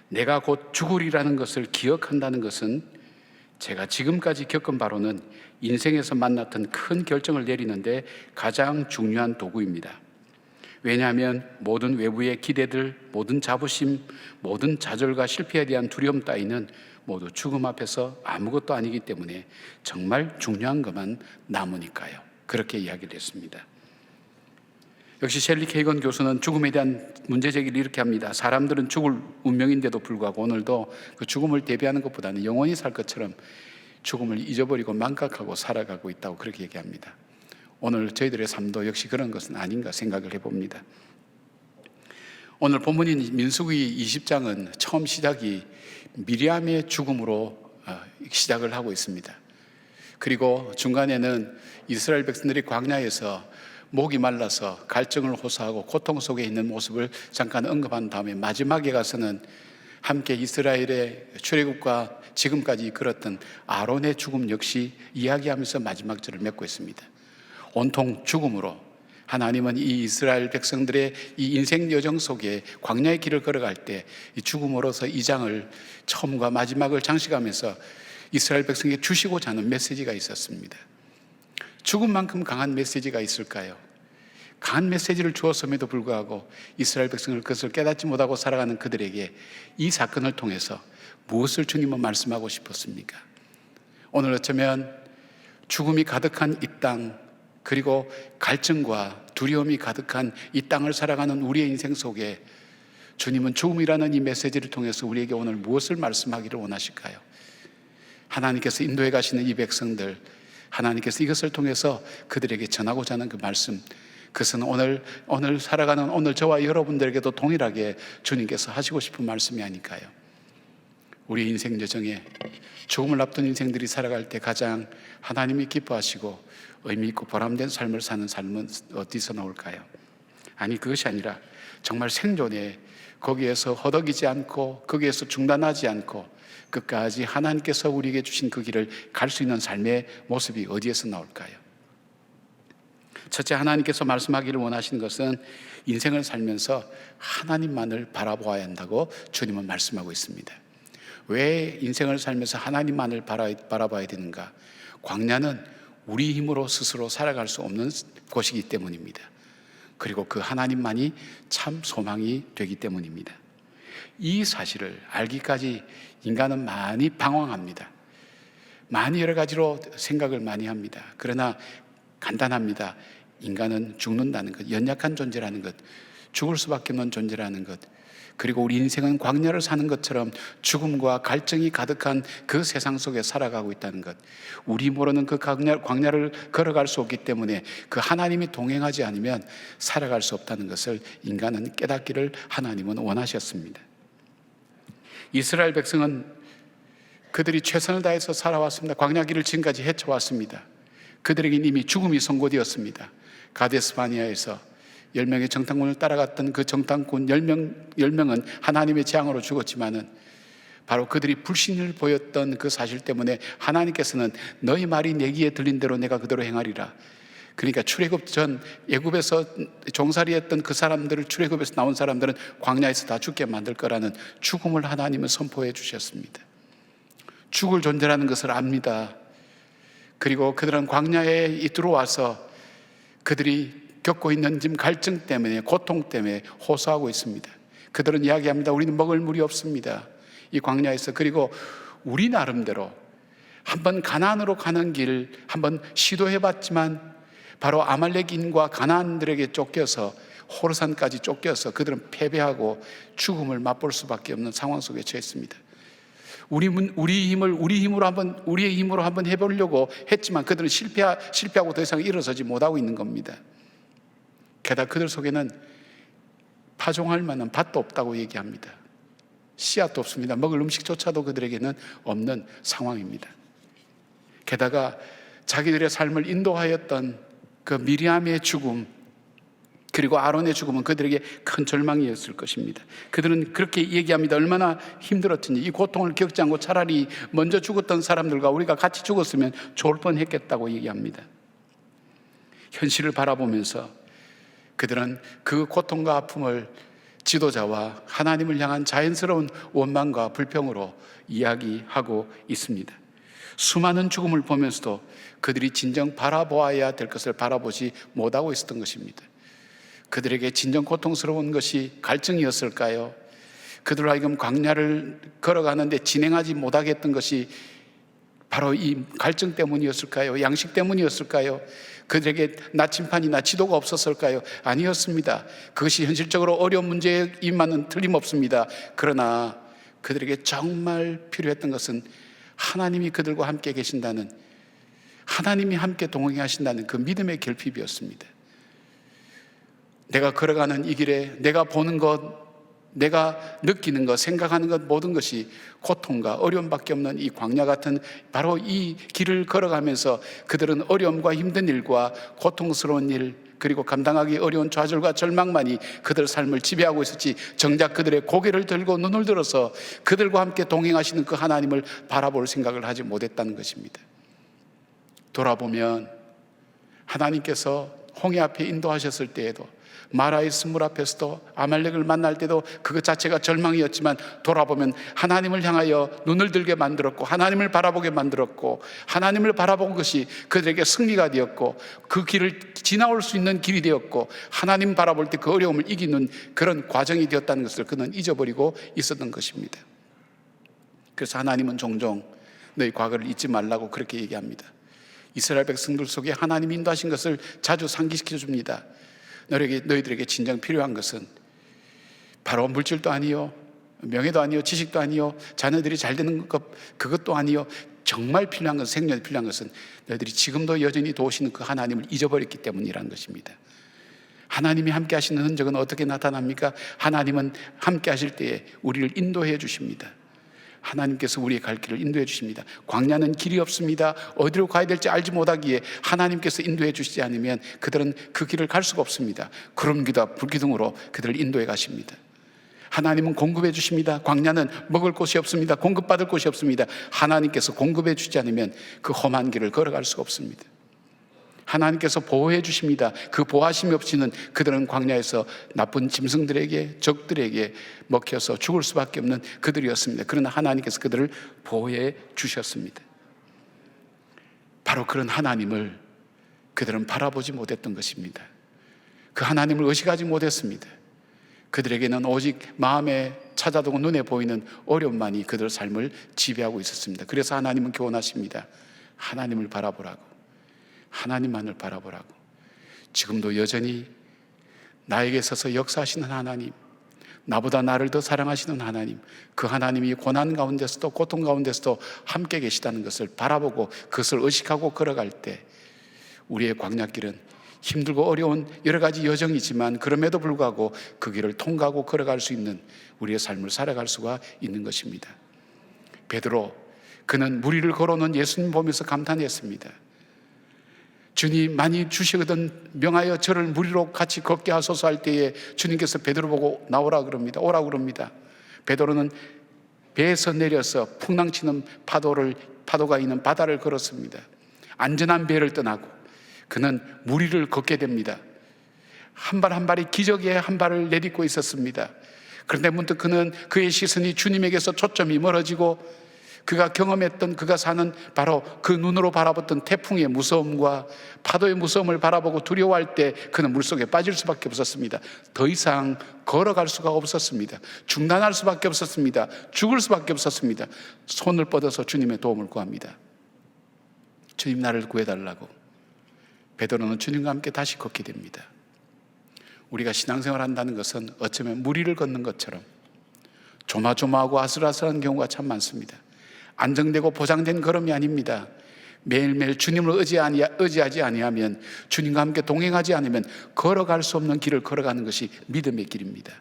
내가 곧 죽으리라는 것을 기억한다는 것은 제가 지금까지 겪은 바로는 인생에서 만났던 큰 결정을 내리는데 가장 중요한 도구입니다. 왜냐하면 모든 외부의 기대들, 모든 자부심, 모든 좌절과 실패에 대한 두려움 따위는 모두 죽음 앞에서 아무것도 아니기 때문에 정말 중요한 것만 남으니까요. 그렇게 이야기를 했습니다. 역시 셸리 케이건 교수는 죽음에 대한 문제 제기를 이렇게 합니다. 사람들은 죽을 운명인데도 불구하고 오늘도 그 죽음을 대비하는 것보다는 영원히 살 것처럼 죽음을 잊어버리고 망각하고 살아가고 있다고 그렇게 얘기합니다. 오늘 저희들의 삶도 역시 그런 것은 아닌가 생각을 해봅니다. 오늘 본문인 민수기 20장은 처음 시작이 미리암의 죽음으로 시작을 하고 있습니다. 그리고 중간에는 이스라엘 백성들이 광야에서 목이 말라서 갈증을 호소하고 고통 속에 있는 모습을 잠깐 언급한 다음에 마지막에 가서는 함께 이스라엘의 출애굽과 지금까지 이끌었던 아론의 죽음 역시 이야기하면서 마지막 절을 맺고 있습니다. 온통 죽음으로 하나님은 이 이스라엘 백성들의 이 인생 여정 속에 광야의 길을 걸어갈 때 이 죽음으로서 이 장을 처음과 마지막을 장식하면서 이스라엘 백성에게 주시고자 하는 메시지가 있었습니다. 죽음만큼 강한 메시지가 있을까요? 강한 메시지를 주었음에도 불구하고 이스라엘 백성을 그것을 깨닫지 못하고 살아가는 그들에게 이 사건을 통해서 무엇을 주님은 말씀하고 싶었습니까? 오늘 어쩌면 죽음이 가득한 이 땅, 그리고 갈증과 두려움이 가득한 이 땅을 살아가는 우리의 인생 속에 주님은 죽음이라는 이 메시지를 통해서 우리에게 오늘 무엇을 말씀하기를 원하실까요? 하나님께서 인도해 가시는 이 백성들, 하나님께서 이것을 통해서 그들에게 전하고자 하는 그 말씀, 그것은 오늘 살아가는 오늘 저와 여러분들에게도 동일하게 주님께서 하시고 싶은 말씀이 아닐까요? 우리 인생 여정에 죽음을 앞둔 인생들이 살아갈 때 가장 하나님이 기뻐하시고 의미 있고 보람된 삶을 사는 삶은 어디서 나올까요? 아니, 그것이 아니라 정말 생존에 거기에서 허덕이지 않고 거기에서 중단하지 않고 끝까지 하나님께서 우리에게 주신 그 길을 갈 수 있는 삶의 모습이 어디에서 나올까요? 첫째, 하나님께서 말씀하기를 원하시는 것은 인생을 살면서 하나님만을 바라보아야 한다고 주님은 말씀하고 있습니다. 왜 인생을 살면서 하나님만을 바라봐야 되는가? 광야는 우리 힘으로 스스로 살아갈 수 없는 곳이기 때문입니다. 그리고 그 하나님만이 참 소망이 되기 때문입니다. 이 사실을 알기까지 인간은 많이 방황합니다. 많이 여러 가지로 생각을 많이 합니다. 그러나 간단합니다. 인간은 죽는다는 것, 연약한 존재라는 것, 죽을 수밖에 없는 존재라는 것, 그리고 우리 인생은 광야를 사는 것처럼 죽음과 갈증이 가득한 그 세상 속에 살아가고 있다는 것, 우리 힘으로는 그 광야를 걸어갈 수 없기 때문에 그 하나님이 동행하지 않으면 살아갈 수 없다는 것을 인간은 깨닫기를 하나님은 원하셨습니다. 이스라엘 백성은 그들이 최선을 다해서 살아왔습니다. 광야길을 지금까지 헤쳐왔습니다. 그들에게 이미 죽음이 선고되었습니다. 가데스 바네아에서 10명의 정탐꾼을 따라갔던 그 정탐꾼 10명은 하나님의 재앙으로 죽었지만은 바로 그들이 불신을 보였던 그 사실 때문에 하나님께서는 너희 말이 내 귀에 들린 대로 내가 그대로 행하리라. 그러니까 출애굽 전 애굽에서 종살이했던 그 사람들을, 출애굽에서 나온 사람들은 광야에서 다 죽게 만들 거라는 죽음을 하나님은 선포해 주셨습니다. 죽을 존재라는 것을 압니다. 그리고 그들은 광야에 들어와서 그들이 겪고 있는 지금 갈증 때문에, 고통 때문에 호소하고 있습니다. 그들은 이야기합니다. 우리는 먹을 물이 없습니다, 이 광야에서. 그리고 우리 나름대로 한번 가나안으로 가는 길 한번 시도해봤지만 바로 아말렉인과 가나안들에게 쫓겨서 호르산까지 쫓겨서 그들은 패배하고 죽음을 맛볼 수밖에 없는 상황 속에 처했습니다. 우리의 힘으로 한번 해보려고 했지만 그들은 실패하고 더 이상 일어서지 못하고 있는 겁니다. 게다가 그들 속에는 파종할 만한 밭도 없다고 얘기합니다. 씨앗도 없습니다. 먹을 음식조차도 그들에게는 없는 상황입니다. 게다가 자기들의 삶을 인도하였던 그 미리암의 죽음, 그리고 아론의 죽음은 그들에게 큰 절망이었을 것입니다. 그들은 그렇게 얘기합니다. 얼마나 힘들었든지 이 고통을 겪지 않고 차라리 먼저 죽었던 사람들과 우리가 같이 죽었으면 좋을 뻔했겠다고 얘기합니다. 현실을 바라보면서 그들은 그 고통과 아픔을 지도자와 하나님을 향한 자연스러운 원망과 불평으로 이야기하고 있습니다. 수많은 죽음을 보면서도 그들이 진정 바라보아야 될 것을 바라보지 못하고 있었던 것입니다. 그들에게 진정 고통스러운 것이 갈증이었을까요? 그들로 하여금 광야를 걸어가는데 진행하지 못하게 했던 것이 바로 이 갈증 때문이었을까요? 양식 때문이었을까요? 그들에게 나침판이나 지도가 없었을까요? 아니었습니다. 그것이 현실적으로 어려운 문제임만은 틀림없습니다. 그러나 그들에게 정말 필요했던 것은 하나님이 그들과 함께 계신다는, 하나님이 함께 동행하신다는 그 믿음의 결핍이었습니다. 내가 걸어가는 이 길에 내가 보는 것, 내가 느끼는 것, 생각하는 것, 모든 것이 고통과 어려움밖에 없는 이 광야 같은 바로 이 길을 걸어가면서 그들은 어려움과 힘든 일과 고통스러운 일, 그리고 감당하기 어려운 좌절과 절망만이 그들 삶을 지배하고 있었지, 정작 그들의 고개를 들고 눈을 들어서 그들과 함께 동행하시는 그 하나님을 바라볼 생각을 하지 못했다는 것입니다. 돌아보면 하나님께서 홍해 앞에 인도하셨을 때에도, 마라의 샘물 앞에서도, 아말렉을 만날 때도 그것 자체가 절망이었지만 돌아보면 하나님을 향하여 눈을 들게 만들었고 하나님을 바라보게 만들었고 하나님을 바라본 것이 그들에게 승리가 되었고 그 길을 지나올 수 있는 길이 되었고 하나님 바라볼 때 그 어려움을 이기는 그런 과정이 되었다는 것을 그는 잊어버리고 있었던 것입니다. 그래서 하나님은 종종 너희 과거를 잊지 말라고 그렇게 얘기합니다. 이스라엘 백성들 속에 하나님이 인도하신 것을 자주 상기시켜 줍니다. 너희들에게 진정 필요한 것은 바로 물질도 아니요, 명예도 아니요, 지식도 아니요, 자녀들이 잘 되는 것 그것도 아니요. 정말 필요한 것은, 생명이 필요한 것은 너희들이 지금도 여전히 도우시는 그 하나님을 잊어버렸기 때문이라는 것입니다. 하나님이 함께 하시는 흔적은 어떻게 나타납니까? 하나님은 함께 하실 때에 우리를 인도해 주십니다. 하나님께서 우리의 갈 길을 인도해 주십니다. 광야는 길이 없습니다. 어디로 가야 될지 알지 못하기에 하나님께서 인도해 주시지 않으면 그들은 그 길을 갈 수가 없습니다. 구름기와 불기둥으로 그들을 인도해 가십니다. 하나님은 공급해 주십니다. 광야는 먹을 곳이 없습니다. 공급받을 곳이 없습니다. 하나님께서 공급해 주지 않으면 그 험한 길을 걸어갈 수가 없습니다. 하나님께서 보호해 주십니다. 그 보호하심이 없이는 그들은 광야에서 나쁜 짐승들에게, 적들에게 먹혀서 죽을 수밖에 없는 그들이었습니다. 그러나 하나님께서 그들을 보호해 주셨습니다. 바로 그런 하나님을 그들은 바라보지 못했던 것입니다. 그 하나님을 의식하지 못했습니다. 그들에게는 오직 마음에 찾아두고 눈에 보이는 어려움만이 그들의 삶을 지배하고 있었습니다. 그래서 하나님은 교훈하십니다. 하나님을 바라보라고, 하나님만을 바라보라고. 지금도 여전히 나에게 서서 역사하시는 하나님, 나보다 나를 더 사랑하시는 하나님, 그 하나님이 고난 가운데서도 고통 가운데서도 함께 계시다는 것을 바라보고 그것을 의식하고 걸어갈 때 우리의 광야길은 힘들고 어려운 여러 가지 여정이지만 그럼에도 불구하고 그 길을 통과하고 걸어갈 수 있는 우리의 삶을 살아갈 수가 있는 것입니다. 베드로, 그는 무리를 걸어오는 예수님 보면서 감탄했습니다. 주님 많이 주시거든 명하여 저를 무리로 같이 걷게 하소서 할 때에 주님께서 베드로 보고 나오라 그럽니다. 오라 그럽니다. 베드로는 배에서 내려서 풍랑치는 파도가 있는 바다를 걸었습니다. 안전한 배를 떠나고 그는 무리를 걷게 됩니다. 한 발 한 발이 기적의 한 발을 내딛고 있었습니다. 그런데 문득 그는 그의 시선이 주님에게서 초점이 멀어지고 그가 경험했던, 그가 사는 바로 그 눈으로 바라봤던 태풍의 무서움과 파도의 무서움을 바라보고 두려워할 때 그는 물속에 빠질 수밖에 없었습니다. 더 이상 걸어갈 수가 없었습니다. 중단할 수밖에 없었습니다. 죽을 수밖에 없었습니다. 손을 뻗어서 주님의 도움을 구합니다. 주님, 나를 구해달라고. 베드로는 주님과 함께 다시 걷게 됩니다. 우리가 신앙생활 한다는 것은 어쩌면 무리를 걷는 것처럼 조마조마하고 아슬아슬한 경우가 참 많습니다. 안정되고 보장된 걸음이 아닙니다. 매일매일 주님을 의지하지 아니하면, 주님과 함께 동행하지 않으면 걸어갈 수 없는 길을 걸어가는 것이 믿음의 길입니다.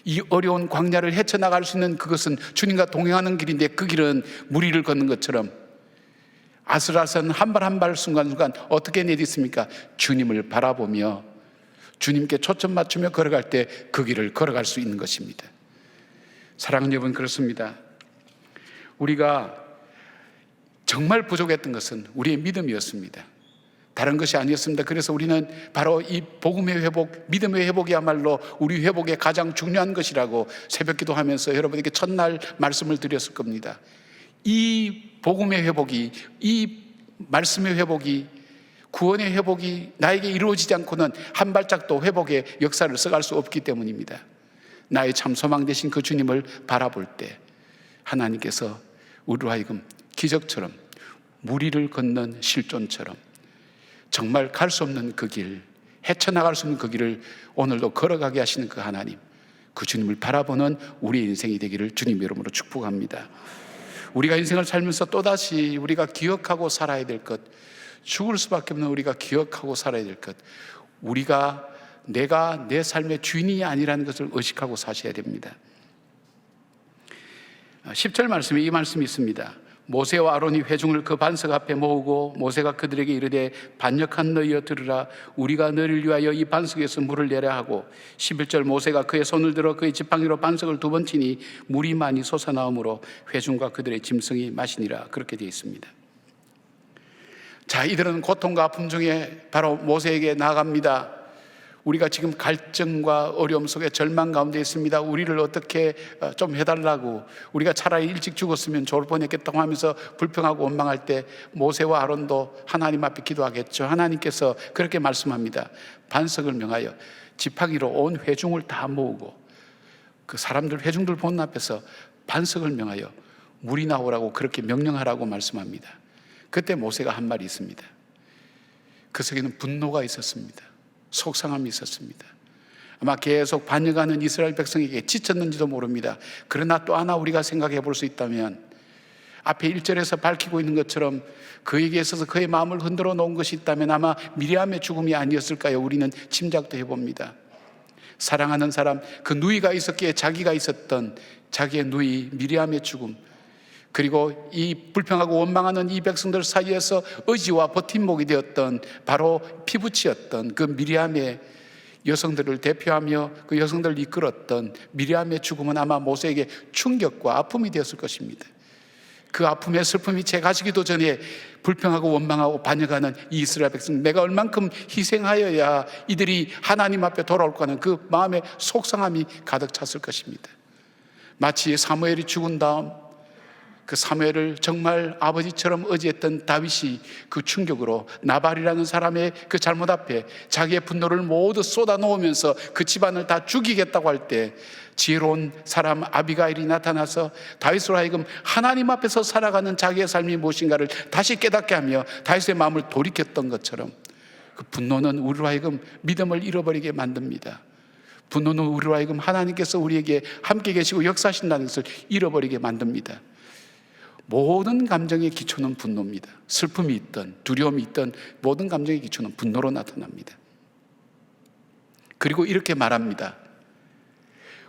이 어려운 광야를 헤쳐나갈 수 있는 그것은 주님과 동행하는 길인데, 그 길은 무리를 걷는 것처럼 아슬아슬한 한 발 한 발 순간순간 어떻게 내딛습니까? 주님을 바라보며 주님께 초점 맞추며 걸어갈 때 그 길을 걸어갈 수 있는 것입니다. 사랑하는 여러분, 그렇습니다. 우리가 정말 부족했던 것은 우리의 믿음이었습니다. 다른 것이 아니었습니다. 그래서 우리는 바로 이 복음의 회복, 믿음의 회복이야말로 우리 회복의 가장 중요한 것이라고 새벽 기도하면서 여러분에게 첫날 말씀을 드렸을 겁니다. 이 복음의 회복이, 이 말씀의 회복이, 구원의 회복이 나에게 이루어지지 않고는 한 발짝도 회복의 역사를 써갈 수 없기 때문입니다. 나의 참 소망 되신 그 주님을 바라볼 때 하나님께서 우리로 하여금 기적처럼, 무리를 걷는 실존처럼 정말 갈 수 없는 그 길, 헤쳐나갈 수 없는 그 길을 오늘도 걸어가게 하시는 그 하나님, 그 주님을 바라보는 우리의 인생이 되기를 주님의 이름으로 축복합니다. 우리가 인생을 살면서 또다시 우리가 기억하고 살아야 될 것, 죽을 수밖에 없는 우리가 기억하고 살아야 될 것, 내가 내 삶의 주인이 아니라는 것을 의식하고 사셔야 됩니다. 10절 말씀에 이 말씀이 있습니다. 모세와 아론이 회중을 그 반석 앞에 모으고 모세가 그들에게 이르되 반역한 너희여 들으라. 우리가 너희를 위하여 이 반석에서 물을 내려 하고 11절 모세가 그의 손을 들어 그의 지팡이로 반석을 2번 치니 물이 많이 솟아나오므로 회중과 그들의 짐승이 마시니라. 그렇게 되어 있습니다. 자, 이들은 고통과 아픔 중에 바로 모세에게 나아갑니다. 우리가 지금 갈증과 어려움 속에 절망 가운데 있습니다. 우리를 어떻게 좀 해달라고, 우리가 차라리 일찍 죽었으면 좋을 뻔했겠다고 하면서 불평하고 원망할 때 모세와 아론도 하나님 앞에 기도하겠죠. 하나님께서 그렇게 말씀합니다. 반석을 명하여 지팡이로 온 회중을 다 모으고 그 사람들, 회중들 보는 앞에서 반석을 명하여 물이 나오라고 그렇게 명령하라고 말씀합니다. 그때 모세가 한 말이 있습니다. 그 속에는 분노가 있었습니다. 속상함이 있었습니다. 아마 계속 반역하는 이스라엘 백성에게 지쳤는지도 모릅니다. 그러나 또 하나 우리가 생각해 볼 수 있다면, 앞에 1절에서 밝히고 있는 것처럼 그에게 있어서 그의 마음을 흔들어 놓은 것이 있다면 아마 미리암의 죽음이 아니었을까요? 우리는 짐작도 해봅니다. 사랑하는 사람, 그 누이가 있었기에 자기가 있었던 자기의 누이 미리암의 죽음, 그리고 이 불평하고 원망하는 이 백성들 사이에서 의지와 버팀목이 되었던 바로 피부치였던 그 미리암의 여성들을 대표하며 그 여성들을 이끌었던 미리암의 죽음은 아마 모세에게 충격과 아픔이 되었을 것입니다. 그 아픔의 슬픔이 채 가시기도 전에 불평하고 원망하고 반역하는 이 이스라엘 백성, 내가 얼만큼 희생하여야 이들이 하나님 앞에 돌아올까 하는 그 마음의 속상함이 가득 찼을 것입니다. 마치 사무엘이 죽은 다음 그 사무엘을 정말 아버지처럼 의지했던 다윗이 그 충격으로 나발이라는 사람의 그 잘못 앞에 자기의 분노를 모두 쏟아놓으면서 그 집안을 다 죽이겠다고 할 때 지혜로운 사람 아비가일이 나타나서 다윗으로 하여금 하나님 앞에서 살아가는 자기의 삶이 무엇인가를 다시 깨닫게 하며 다윗의 마음을 돌이켰던 것처럼 그 분노는 우리로 하여금 믿음을 잃어버리게 만듭니다. 분노는 우리로 하여금 하나님께서 우리에게 함께 계시고 역사하신다는 것을 잃어버리게 만듭니다. 모든 감정의 기초는 분노입니다. 슬픔이 있든 두려움이 있든 모든 감정의 기초는 분노로 나타납니다. 그리고 이렇게 말합니다.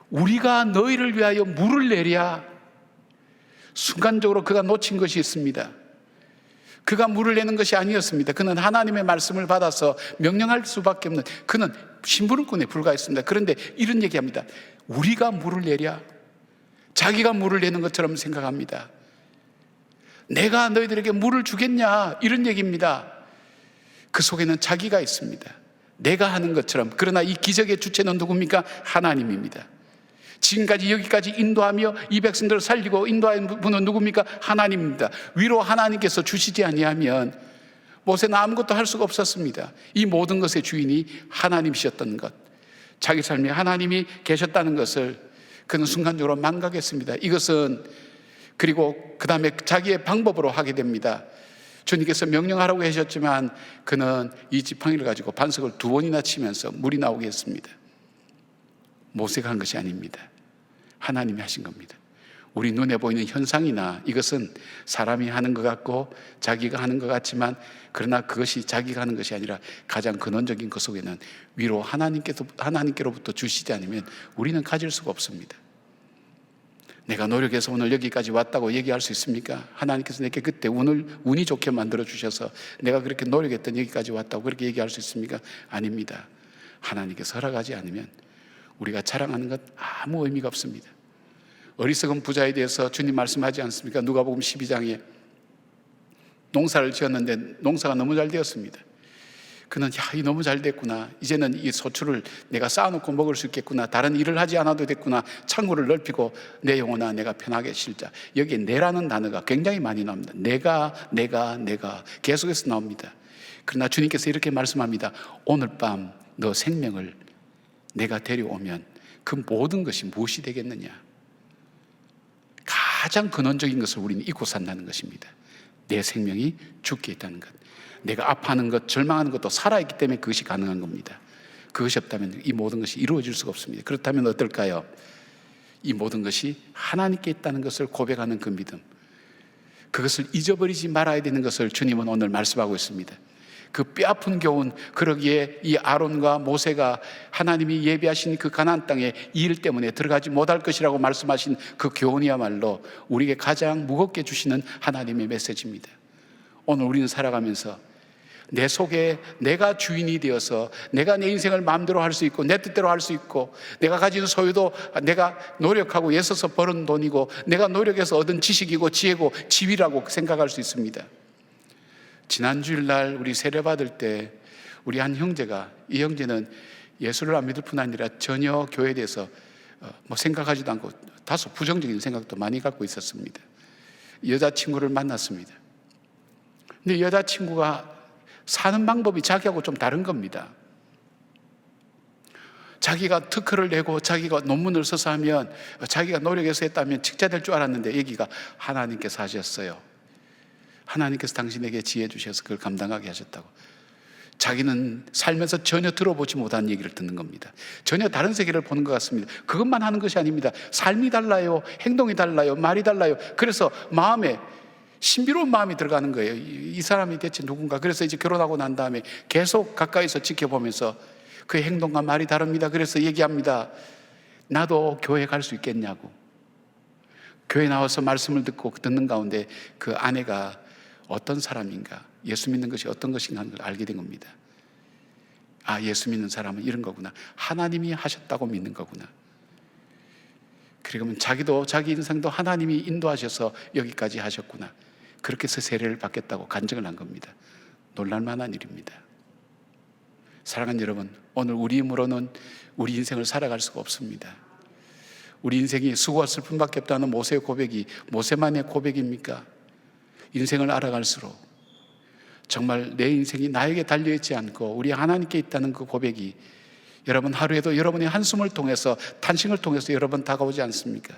우리가 너희를 위하여 물을 내랴. 순간적으로 그가 놓친 것이 있습니다. 그가 물을 내는 것이 아니었습니다. 그는 하나님의 말씀을 받아서 명령할 수밖에 없는, 그는 심부름꾼에 불과했습니다. 그런데 이런 얘기합니다. 우리가 물을 내랴. 자기가 물을 내는 것처럼 생각합니다. 내가 너희들에게 물을 주겠냐, 이런 얘기입니다. 그 속에는 자기가 있습니다. 내가 하는 것처럼. 그러나 이 기적의 주체는 누굽니까? 하나님입니다. 지금까지 여기까지 인도하며 이 백성들을 살리고 인도한 분은 누굽니까? 하나님입니다. 위로 하나님께서 주시지 아니하면 모세는 아무것도 할 수가 없었습니다. 이 모든 것의 주인이 하나님이셨던 것, 자기 삶에 하나님이 계셨다는 것을 그는 순간적으로 망각했습니다. 이것은, 그리고 그 다음에 자기의 방법으로 하게 됩니다. 주님께서 명령하라고 하셨지만 그는 이 지팡이를 가지고 반석을 2번이나 치면서 물이 나오게 했습니다. 모세가 한 것이 아닙니다. 하나님이 하신 겁니다. 우리 눈에 보이는 현상이나 이것은 사람이 하는 것 같고 자기가 하는 것 같지만, 그러나 그것이 자기가 하는 것이 아니라 가장 근원적인 그 속에는 위로 하나님께로부터 주시지 않으면 우리는 가질 수가 없습니다. 내가 노력해서 오늘 여기까지 왔다고 얘기할 수 있습니까? 하나님께서 내게 그때 운이 좋게 만들어 주셔서 내가 그렇게 노력했던 여기까지 왔다고 그렇게 얘기할 수 있습니까? 아닙니다. 하나님께서 허락하지 않으면 우리가 자랑하는 것 아무 의미가 없습니다. 어리석은 부자에 대해서 주님 말씀하지 않습니까? 누가복음 12장에 농사를 지었는데 농사가 너무 잘 되었습니다. 그는 이 너무 잘 됐구나. 이제는 이 소출을 내가 쌓아놓고 먹을 수 있겠구나. 다른 일을 하지 않아도 됐구나. 창고를 넓히고 내 영혼아 내가 편하게 쉴자. 여기에 내라는 단어가 굉장히 많이 나옵니다. 내가 계속해서 나옵니다. 그러나 주님께서 이렇게 말씀합니다. 오늘 밤 너 생명을 내가 데려오면 그 모든 것이 무엇이 되겠느냐? 가장 근원적인 것을 우리는 잊고 산다는 것입니다. 내 생명이 죽게 있다는 것. 내가 아파하는 것, 절망하는 것도 살아있기 때문에 그것이 가능한 겁니다. 그것이 없다면 이 모든 것이 이루어질 수가 없습니다. 그렇다면 어떨까요? 이 모든 것이 하나님께 있다는 것을 고백하는 그 믿음, 그것을 잊어버리지 말아야 되는 것을 주님은 오늘 말씀하고 있습니다. 그 뼈아픈 교훈, 그러기에 이 아론과 모세가 하나님이 예비하신 그 가나안 땅에 이 일 때문에 들어가지 못할 것이라고 말씀하신 그 교훈이야말로 우리에게 가장 무겁게 주시는 하나님의 메시지입니다. 오늘 우리는 살아가면서 내 속에 내가 주인이 되어서 내가 내 인생을 마음대로 할 수 있고 내 뜻대로 할 수 있고, 내가 가진 소유도 내가 노력하고 애써서 벌은 돈이고 내가 노력해서 얻은 지식이고 지혜고 지위라고 생각할 수 있습니다. 지난 주일날 우리 세례 받을 때 우리 한 형제가, 이 형제는 예수를 안 믿을 뿐 아니라 전혀 교회에 대해서 생각하지도 않고 다소 부정적인 생각도 많이 갖고 있었습니다. 여자친구를 만났습니다. 근데 여자친구가 사는 방법이 자기하고 좀 다른 겁니다. 자기가 특허를 내고 자기가 논문을 써서 하면, 자기가 노력해서 했다면 직자될 줄 알았는데 여기가 하나님께서 하셨어요. 하나님께서 당신에게 지혜 주셔서 그걸 감당하게 하셨다고. 자기는 살면서 전혀 들어보지 못한 얘기를 듣는 겁니다. 전혀 다른 세계를 보는 것 같습니다. 그것만 하는 것이 아닙니다. 삶이 달라요, 행동이 달라요, 말이 달라요. 그래서 마음에 신비로운 마음이 들어가는 거예요. 이 사람이 대체 누군가. 그래서 이제 결혼하고 난 다음에 계속 가까이서 지켜보면서 그의 행동과 말이 다릅니다. 그래서 얘기합니다. 나도 교회 갈 수 있겠냐고. 교회 나와서 말씀을 듣는 가운데 그 아내가 어떤 사람인가, 예수 믿는 것이 어떤 것인가 하는 걸 알게 된 겁니다. 아, 예수 믿는 사람은 이런 거구나. 하나님이 하셨다고 믿는 거구나. 그러면 자기도 자기 인생도 하나님이 인도하셔서 여기까지 하셨구나. 그렇게 해서 세례를 받겠다고 간증을 한 겁니다. 놀랄만한 일입니다. 사랑하는 여러분, 오늘 우리 힘으로는 우리 인생을 살아갈 수가 없습니다. 우리 인생이 수고와 슬픔밖에 없다는 모세의 고백이 모세만의 고백입니까? 인생을 알아갈수록 정말 내 인생이 나에게 달려있지 않고 우리 하나님께 있다는 그 고백이 여러분 하루에도 여러분의 한숨을 통해서, 탄식을 통해서 여러 번 다가오지 않습니까?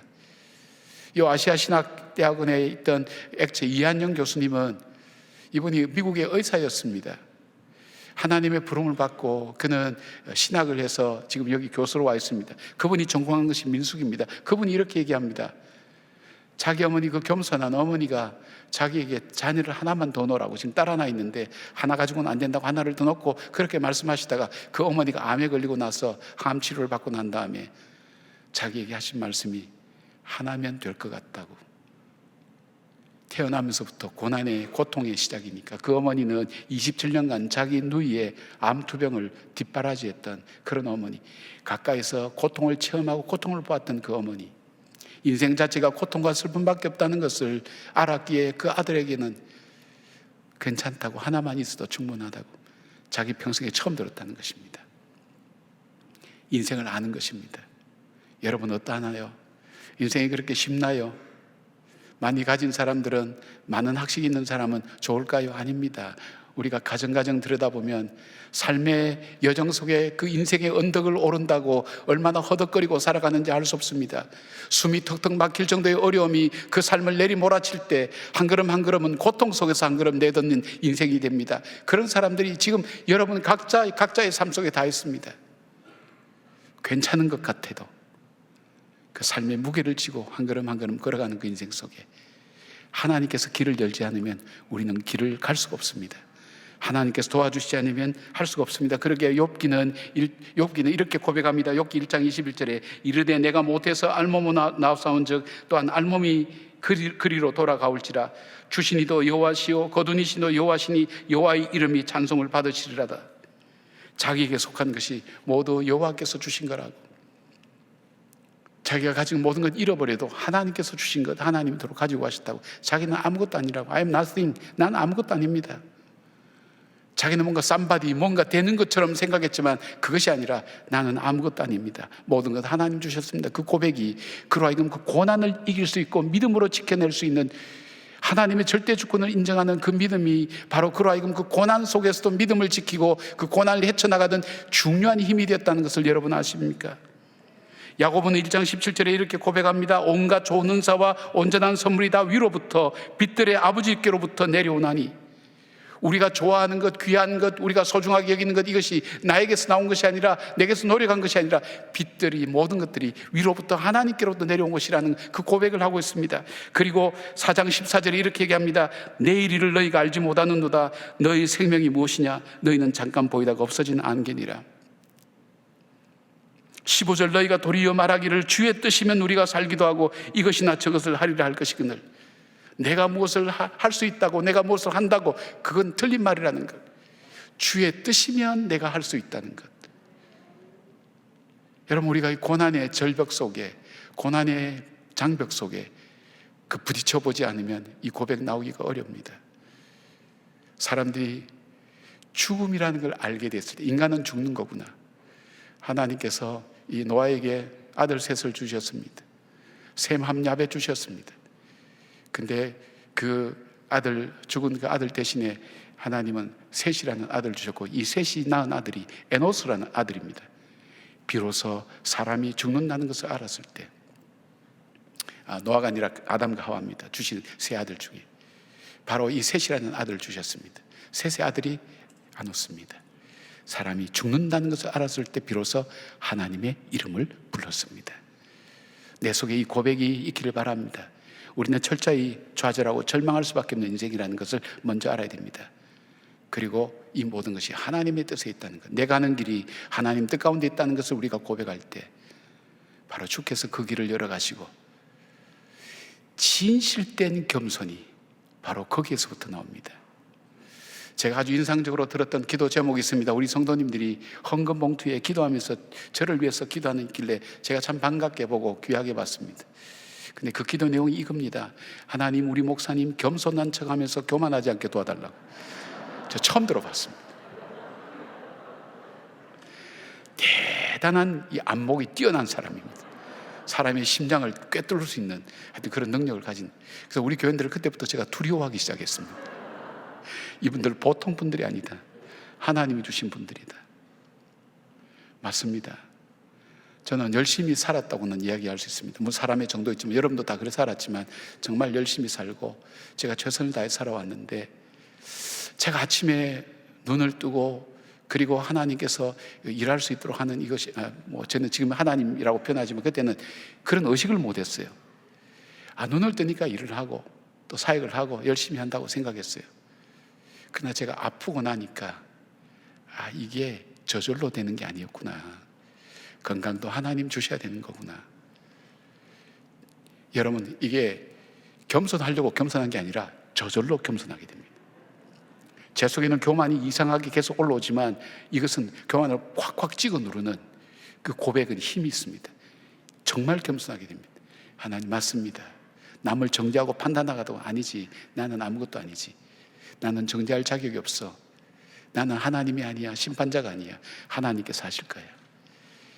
이 아시아 신학대학원에 있던 액체 이한영 교수님은, 이분이 미국의 의사였습니다. 하나님의 부름을 받고 그는 신학을 해서 지금 여기 교수로 와 있습니다. 그분이 전공한 것이 민숙입니다. 그분이 이렇게 얘기합니다. 자기 어머니, 그 겸손한 어머니가 자기에게 자녀를 하나만 더 넣으라고, 지금 딸 하나 있는데 하나 가지고는 안 된다고 하나를 더 넣고 그렇게 말씀하시다가 그 어머니가 암에 걸리고 나서 암 치료를 받고 난 다음에 자기에게 하신 말씀이 하나면 될 것 같다고. 태어나면서부터 고난의 고통의 시작이니까 그 어머니는 27년간 자기 누이의 암투병을 뒷바라지했던 그런 어머니, 가까이서 고통을 체험하고 고통을 보았던 그 어머니, 인생 자체가 고통과 슬픔밖에 없다는 것을 알았기에 그 아들에게는 괜찮다고, 하나만 있어도 충분하다고 자기 평생에 처음 들었다는 것입니다. 인생을 아는 것입니다. 여러분 어떠하나요? 인생이 그렇게 쉽나요? 많이 가진 사람들은, 많은 학식이 있는 사람은 좋을까요? 아닙니다. 우리가 가정가정 들여다보면 삶의 여정 속에 그 인생의 언덕을 오른다고 얼마나 허덕거리고 살아가는지 알 수 없습니다. 숨이 턱턱 막힐 정도의 어려움이 그 삶을 내리몰아칠 때 한 걸음 한 걸음은 고통 속에서 한 걸음 내딛는 인생이 됩니다. 그런 사람들이 지금 여러분 각자의 삶 속에 다 있습니다. 괜찮은 것 같아도 그 삶의 무게를 지고 한 걸음 한 걸음 걸어가는 그 인생 속에 하나님께서 길을 열지 않으면 우리는 길을 갈 수가 없습니다. 하나님께서 도와주시지 않으면 할 수가 없습니다. 그러기에 욥기는 이렇게 고백합니다. 욥기 1장 21절에 이르되 내가 못해서 알몸으로 나사온 즉 또한 알몸이 그리로 돌아가올지라 주신 이도 여호와시요 거둔 이시도 여호와시니 여호와의 이름이 찬송을 받으시리라다. 자기에게 속한 것이 모두 여호와께서 주신 거라고. 자기가 가진 모든 것 잃어버려도 하나님께서 주신 것 하나님께로 가지고 가셨다고. 자기는 아무것도 아니라고. I am nothing. 난 아무것도 아닙니다. 자기는 뭔가 somebody, 뭔가 되는 것처럼 생각했지만 그것이 아니라 나는 아무것도 아닙니다. 모든 것 하나님 주셨습니다. 그 고백이 그로 하여금 그 고난을 이길 수 있고 믿음으로 지켜낼 수 있는, 하나님의 절대 주권을 인정하는 그 믿음이 바로 그로 하여금 그 고난 속에서도 믿음을 지키고 그 고난을 헤쳐나가던 중요한 힘이 되었다는 것을 여러분 아십니까? 야고보는 1장 17절에 이렇게 고백합니다. 온갖 좋은 은사와 온전한 선물이 다 위로부터 빛들의 아버지께로부터 내려오나니. 우리가 좋아하는 것, 귀한 것, 우리가 소중하게 여기는 것, 이것이 나에게서 나온 것이 아니라, 내게서 노력한 것이 아니라 빛들이, 모든 것들이 위로부터 하나님께로부터 내려온 것이라는 그 고백을 하고 있습니다. 그리고 4장 14절에 이렇게 얘기합니다. 내일 일을 너희가 알지 못하는도다. 너희 생명이 무엇이냐? 너희는 잠깐 보이다가 없어진 안개니라. 15절 너희가 도리어 말하기를 주의 뜻이면 우리가 살기도 하고 이것이나 저것을 하리라 할 것이거늘. 내가 무엇을 할 수 있다고, 내가 무엇을 한다고, 그건 틀린 말이라는 것. 주의 뜻이면 내가 할 수 있다는 것. 여러분, 우리가 이 고난의 절벽 속에, 고난의 장벽 속에 그 부딪혀보지 않으면 이 고백 나오기가 어렵니다. 사람들이 죽음이라는 걸 알게 됐을 때, 인간은 죽는 거구나. 하나님께서 이 노아에게 아들 셋을 주셨습니다. 셈, 함, 야벳 주셨습니다. 근데 그 아들, 죽은 그 아들 대신에 하나님은 셋이라는 아들을 주셨고, 이 셋이 낳은 아들이 에노스라는 아들입니다. 비로소 사람이 죽는다는 것을 알았을 때, 노아가 아니라 아담과 하와입니다. 주신 세 아들 중에 바로 이 셋이라는 아들을 주셨습니다. 셋의 아들이 안 웃습니다. 사람이 죽는다는 것을 알았을 때 비로소 하나님의 이름을 불렀습니다. 내 속에 이 고백이 있기를 바랍니다. 우리는 철저히 좌절하고 절망할 수밖에 없는 인생이라는 것을 먼저 알아야 됩니다. 그리고 이 모든 것이 하나님의 뜻에 있다는 것, 내가 가는 길이 하나님 뜻 가운데 있다는 것을 우리가 고백할 때 바로 주께서 그 길을 열어가시고, 진실된 겸손이 바로 거기에서부터 나옵니다. 제가 아주 인상적으로 들었던 기도 제목이 있습니다. 우리 성도님들이 헌금 봉투에 기도하면서 저를 위해서 기도하는 길래 제가 참 반갑게 보고 귀하게 봤습니다. 근데 그 기도 내용이 이겁니다. 하나님, 우리 목사님 겸손한 척하면서 교만하지 않게 도와달라고. 저 처음 들어봤습니다. 대단한 이 안목이 뛰어난 사람입니다. 사람의 심장을 꿰뚫을 수 있는 하여튼 그런 능력을 가진. 그래서 우리 교인들을 그때부터 제가 두려워하기 시작했습니다. 이분들 보통 분들이 아니다. 하나님이 주신 분들이다. 맞습니다. 저는 열심히 살았다고는 이야기할 수 있습니다. 뭐 사람의 정도 있지만 여러분도 다 그래 살았지만 정말 열심히 살고 제가 최선을 다해 살아왔는데, 제가 아침에 눈을 뜨고 그리고 하나님께서 일할 수 있도록 하는 이것이 저는 지금 하나님이라고 표현하지만 그때는 그런 의식을 못했어요. 눈을 뜨니까 일을 하고 또 사역을 하고 열심히 한다고 생각했어요. 그러나 제가 아프고 나니까 이게 저절로 되는 게 아니었구나. 건강도 하나님 주셔야 되는 거구나. 여러분, 이게 겸손하려고 겸손한 게 아니라 저절로 겸손하게 됩니다. 제 속에는 교만이 이상하게 계속 올라오지만 이것은 교만을 콱콱 찍어 누르는 그 고백은 힘이 있습니다. 정말 겸손하게 됩니다. 하나님 맞습니다. 남을 정죄하고 판단하고도 아니지. 나는 아무것도 아니지. 나는 정죄할 자격이 없어. 나는 하나님이 아니야. 심판자가 아니야. 하나님께서 하실 거야.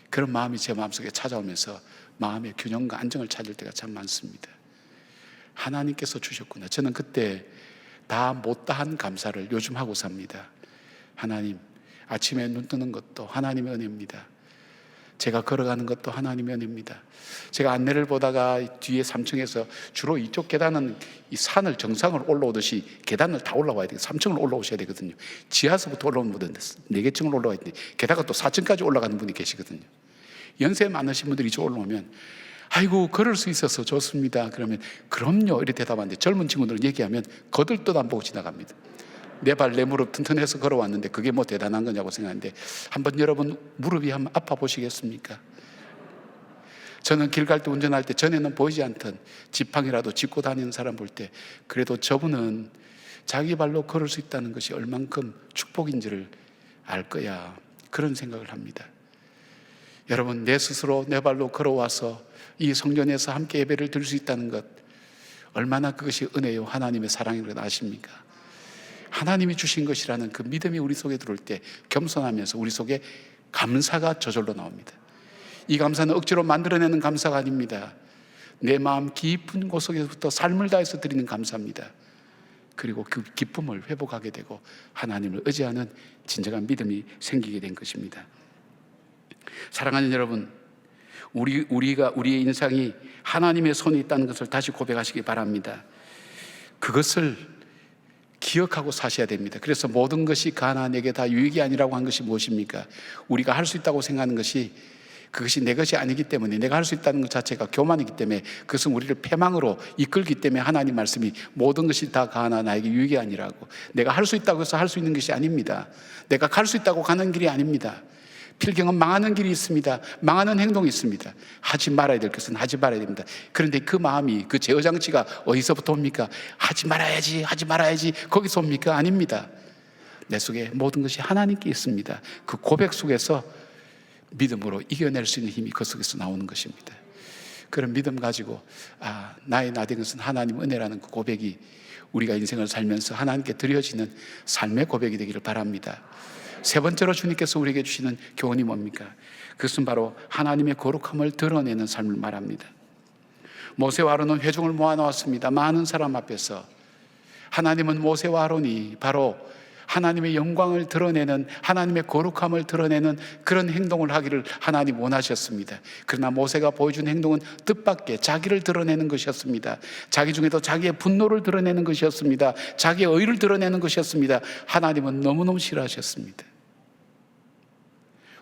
그런 마음이 제 마음속에 찾아오면서 마음의 균형과 안정을 찾을 때가 참 많습니다. 하나님께서 주셨구나. 저는 그때 다 못다한 감사를 요즘 하고 삽니다. 하나님, 아침에 눈 뜨는 것도 하나님의 은혜입니다. 제가 걸어가는 것도 하나님의 은혜입니다. 제가 안내를 보다가 뒤에 3층에서 주로 이쪽 계단은 이 산을 정상으로 올라오듯이 계단을 다 올라와야 돼요. 3층을 올라오셔야 되거든요. 지하서부터 올라오는 분은 4개층을 올라와야 되는데 게다가 또 4층까지 올라가는 분이 계시거든요. 연세 많으신 분들이 이쪽 올라오면 아이고 걸을 수 있어서 좋습니다. 그러면 그럼요 이렇게 대답하는데 젊은 친구들은 얘기하면 거들떠도 안 보고 지나갑니다. 내 발 내 무릎 튼튼해서 걸어왔는데 그게 뭐 대단한 거냐고 생각하는데 한번 여러분 무릎이 한번 아파 보시겠습니까? 저는 길 갈 때 운전할 때 전에는 보이지 않던 지팡이라도 짚고 다니는 사람 볼 때 그래도 저분은 자기 발로 걸을 수 있다는 것이 얼만큼 축복인지를 알 거야. 그런 생각을 합니다. 여러분, 내 스스로 내 발로 걸어와서 이 성전에서 함께 예배를 드릴 수 있다는 것, 얼마나 그것이 은혜요 하나님의 사랑인 걸 아십니까? 하나님이 주신 것이라는 그 믿음이 우리 속에 들어올 때 겸손하면서 우리 속에 감사가 저절로 나옵니다. 이 감사는 억지로 만들어내는 감사가 아닙니다. 내 마음 깊은 곳 속에서부터 삶을 다해서 드리는 감사입니다. 그리고 그 기쁨을 회복하게 되고 하나님을 의지하는 진정한 믿음이 생기게 된 것입니다. 사랑하는 여러분, 우리의 인생이 하나님의 손에 있다는 것을 다시 고백하시기 바랍니다. 그것을 기억하고 사셔야 됩니다. 그래서 모든 것이 가나안에게 다 유익이 아니라고 한 것이 무엇입니까? 우리가 할 수 있다고 생각하는 것이 그것이 내 것이 아니기 때문에, 내가 할 수 있다는 것 자체가 교만이기 때문에, 그것은 우리를 패망으로 이끌기 때문에 하나님 말씀이 모든 것이 다 가나 나에게 유익이 아니라고. 내가 할 수 있다고 해서 할 수 있는 것이 아닙니다. 내가 갈 수 있다고 가는 길이 아닙니다. 필경은 망하는 길이 있습니다. 망하는 행동이 있습니다. 하지 말아야 될 것은 하지 말아야 됩니다. 그런데 그 마음이, 그 제어장치가 어디서부터 옵니까? 하지 말아야지, 하지 말아야지, 거기서 옵니까? 아닙니다. 내 속에 모든 것이 하나님께 있습니다. 그 고백 속에서 믿음으로 이겨낼 수 있는 힘이 그 속에서 나오는 것입니다. 그런 믿음 가지고 나의 나 된 것은 하나님 은혜라는 그 고백이 우리가 인생을 살면서 하나님께 드려지는 삶의 고백이 되기를 바랍니다. 세 번째로 주님께서 우리에게 주시는 교훈이 뭡니까? 그것은 바로 하나님의 거룩함을 드러내는 삶을 말합니다. 모세와 아론은 회중을 모아놓았습니다. 많은 사람 앞에서. 하나님은 모세와 아론이 바로 하나님의 영광을 드러내는, 하나님의 거룩함을 드러내는 그런 행동을 하기를 하나님 원하셨습니다. 그러나 모세가 보여준 행동은 뜻밖의 자기를 드러내는 것이었습니다. 자기 중에도 자기의 분노를 드러내는 것이었습니다. 자기의 의를 드러내는 것이었습니다. 하나님은 너무너무 싫어하셨습니다.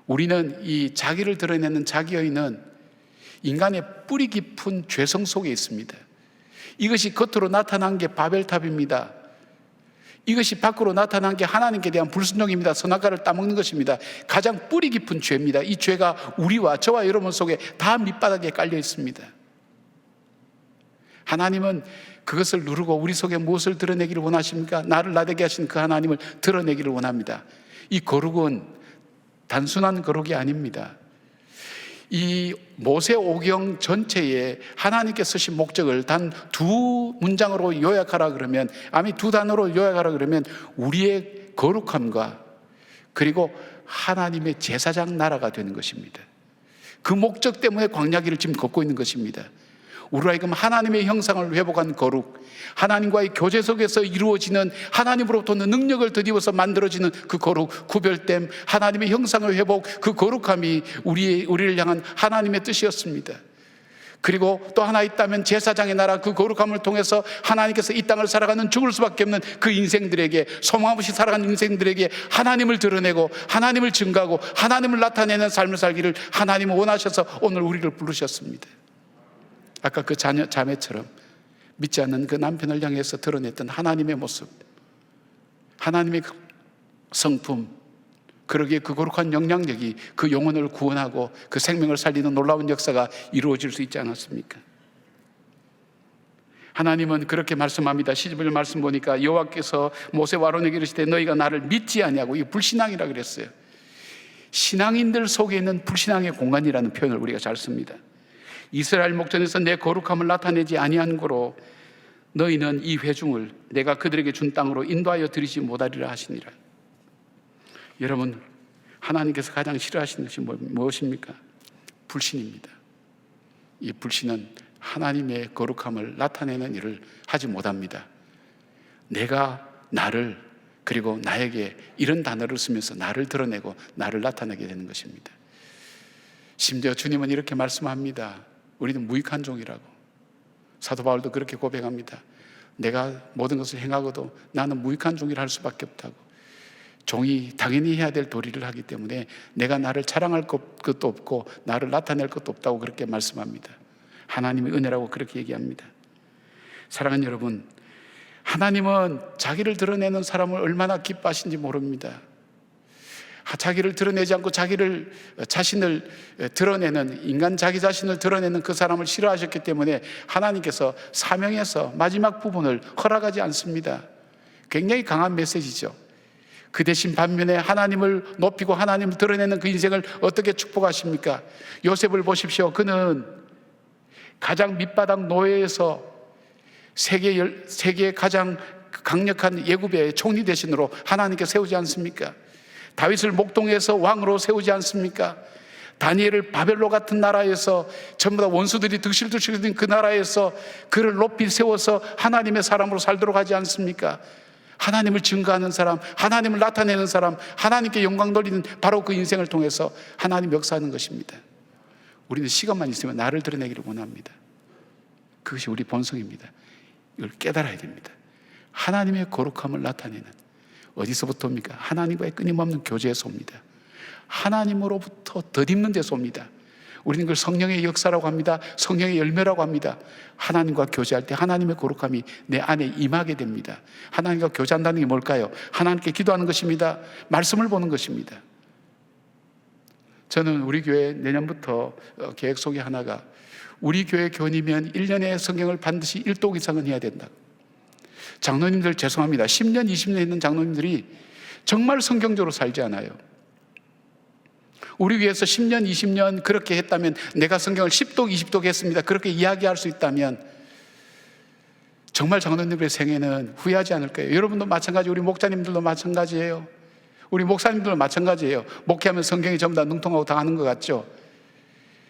우리는 이 자기를 드러내는 자기 의는 인간의 뿌리 깊은 죄성 속에 있습니다. 이것이 겉으로 나타난 게 바벨탑입니다. 이것이 밖으로 나타난 게 하나님께 대한 불순종입니다. 선악과를 따먹는 것입니다. 가장 뿌리 깊은 죄입니다. 이 죄가 우리와 저와 여러분 속에 다 밑바닥에 깔려 있습니다. 하나님은 그것을 누르고 우리 속에 무엇을 드러내기를 원하십니까? 나를 나되게 하신 그 하나님을 드러내기를 원합니다. 이 거룩은 단순한 거룩이 아닙니다. 이 모세 오경 전체에 하나님께 쓰신 목적을 단 두 문장으로 요약하라 그러면, 아니 두 단어로 요약하라 그러면 우리의 거룩함과 그리고 하나님의 제사장 나라가 되는 것입니다. 그 목적 때문에 광야길을 지금 걷고 있는 것입니다. 우리로 하여금 하나님의 형상을 회복한 거룩, 하나님과의 교제 속에서 이루어지는, 하나님으로부터 능력을 드리워서 만들어지는 그 거룩, 구별됨, 하나님의 형상을 회복, 그 거룩함이 우리를 향한 하나님의 뜻이었습니다. 그리고 또 하나 있다면 제사장의 나라, 그 거룩함을 통해서 하나님께서 이 땅을 살아가는 죽을 수밖에 없는 그 인생들에게, 소망 없이 살아가는 인생들에게 하나님을 드러내고 하나님을 증거하고 하나님을 나타내는 삶을 살기를 하나님은 원하셔서 오늘 우리를 부르셨습니다. 아까 그 자매처럼 믿지 않는 그 남편을 향해서 드러냈던 하나님의 모습, 하나님의 성품, 그러기에 그 거룩한 영향력이 그 영혼을 구원하고 그 생명을 살리는 놀라운 역사가 이루어질 수 있지 않았습니까? 하나님은 그렇게 말씀합니다. 12절 말씀 보니까 여호와께서 모세와 아론에게 이르시되 너희가 나를 믿지 아니하고, 이게 불신앙이라 그랬어요. 신앙인들 속에 있는 불신앙의 공간이라는 표현을 우리가 잘 씁니다. 이스라엘 목전에서 내 거룩함을 나타내지 아니한 고로 너희는 이 회중을 내가 그들에게 준 땅으로 인도하여 들이지 못하리라 하시니라. 여러분, 하나님께서 가장 싫어하시는 것이 무엇입니까? 불신입니다. 이 불신은 하나님의 거룩함을 나타내는 일을 하지 못합니다. 내가 나를, 그리고 나에게 이런 단어를 쓰면서 나를 드러내고 나를 나타내게 되는 것입니다. 심지어 주님은 이렇게 말씀합니다. 우리는 무익한 종이라고. 사도 바울도 그렇게 고백합니다. 내가 모든 것을 행하고도 나는 무익한 종이라 할 수밖에 없다고. 종이 당연히 해야 될 도리를 하기 때문에 내가 나를 자랑할 것도 없고 나를 나타낼 것도 없다고 그렇게 말씀합니다. 하나님의 은혜라고 그렇게 얘기합니다. 사랑하는 여러분, 하나님은 자기를 드러내는 사람을 얼마나 기뻐하신지 모릅니다. 자기를 드러내지 않고 자신을 드러내는, 인간 자기 자신을 드러내는 그 사람을 싫어하셨기 때문에 하나님께서 사명에서 마지막 부분을 허락하지 않습니다. 굉장히 강한 메시지죠. 그 대신 반면에 하나님을 높이고 하나님을 드러내는 그 인생을 어떻게 축복하십니까? 요셉을 보십시오. 그는 가장 밑바닥 노예에서 세계의 가장 강력한 예굽의 총리 대신으로 하나님께 세우지 않습니까? 다윗을 목동에서 왕으로 세우지 않습니까? 다니엘을 바벨로 같은 나라에서 전부 다 원수들이 득실득실된 그 나라에서 그를 높이 세워서 하나님의 사람으로 살도록 하지 않습니까? 하나님을 증거하는 사람, 하나님을 나타내는 사람, 하나님께 영광 돌리는 바로 그 인생을 통해서 하나님 역사하는 것입니다. 우리는 시간만 있으면 나를 드러내기를 원합니다. 그것이 우리 본성입니다. 이걸 깨달아야 됩니다. 하나님의 거룩함을 나타내는, 어디서부터입니까? 하나님과의 끊임없는 교제에서 옵니다. 하나님으로부터 덧입는 데서 옵니다. 우리는 그걸 성령의 역사라고 합니다. 성령의 열매라고 합니다. 하나님과 교제할 때 하나님의 거룩함이 내 안에 임하게 됩니다. 하나님과 교제한다는 게 뭘까요? 하나님께 기도하는 것입니다. 말씀을 보는 것입니다. 저는 우리 교회 내년부터 계획 속에 하나가, 우리 교회 교인이면 1년에 성경을 반드시 1독 이상은 해야 된다. 장로님들 죄송합니다. 10년, 20년 있는 장로님들이 정말 성경적으로 살지 않아요. 우리 위해서 10년, 20년 그렇게 했다면, 내가 성경을 10독, 20독 했습니다, 그렇게 이야기할 수 있다면 정말 장로님들의 생애는 후회하지 않을 거예요. 여러분도 마찬가지, 우리 목자님들도 마찬가지예요. 우리 목사님들도 마찬가지예요. 목회하면 성경이 전부 다 능통하고 당하는 것 같죠?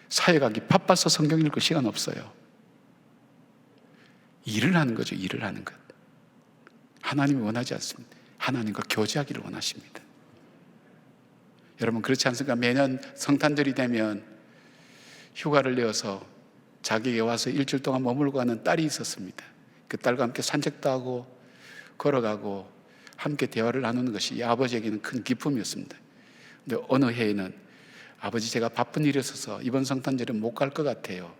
사역하기 바빠서 성경 읽을 시간 없어요. 일을 하는 거죠. 일을 하는 것. 하나님이 원하지 않습니다. 하나님과 교제하기를 원하십니다. 여러분, 그렇지 않습니까? 매년 성탄절이 되면 휴가를 내어서 자기에게 와서 일주일 동안 머물고 가는 딸이 있었습니다. 그 딸과 함께 산책도 하고 걸어가고 함께 대화를 나누는 것이 아버지에게는 큰 기쁨이었습니다. 근데 어느 해에는 아버지, 제가 바쁜 일이 있어서 이번 성탄절에 못 갈 것 같아요.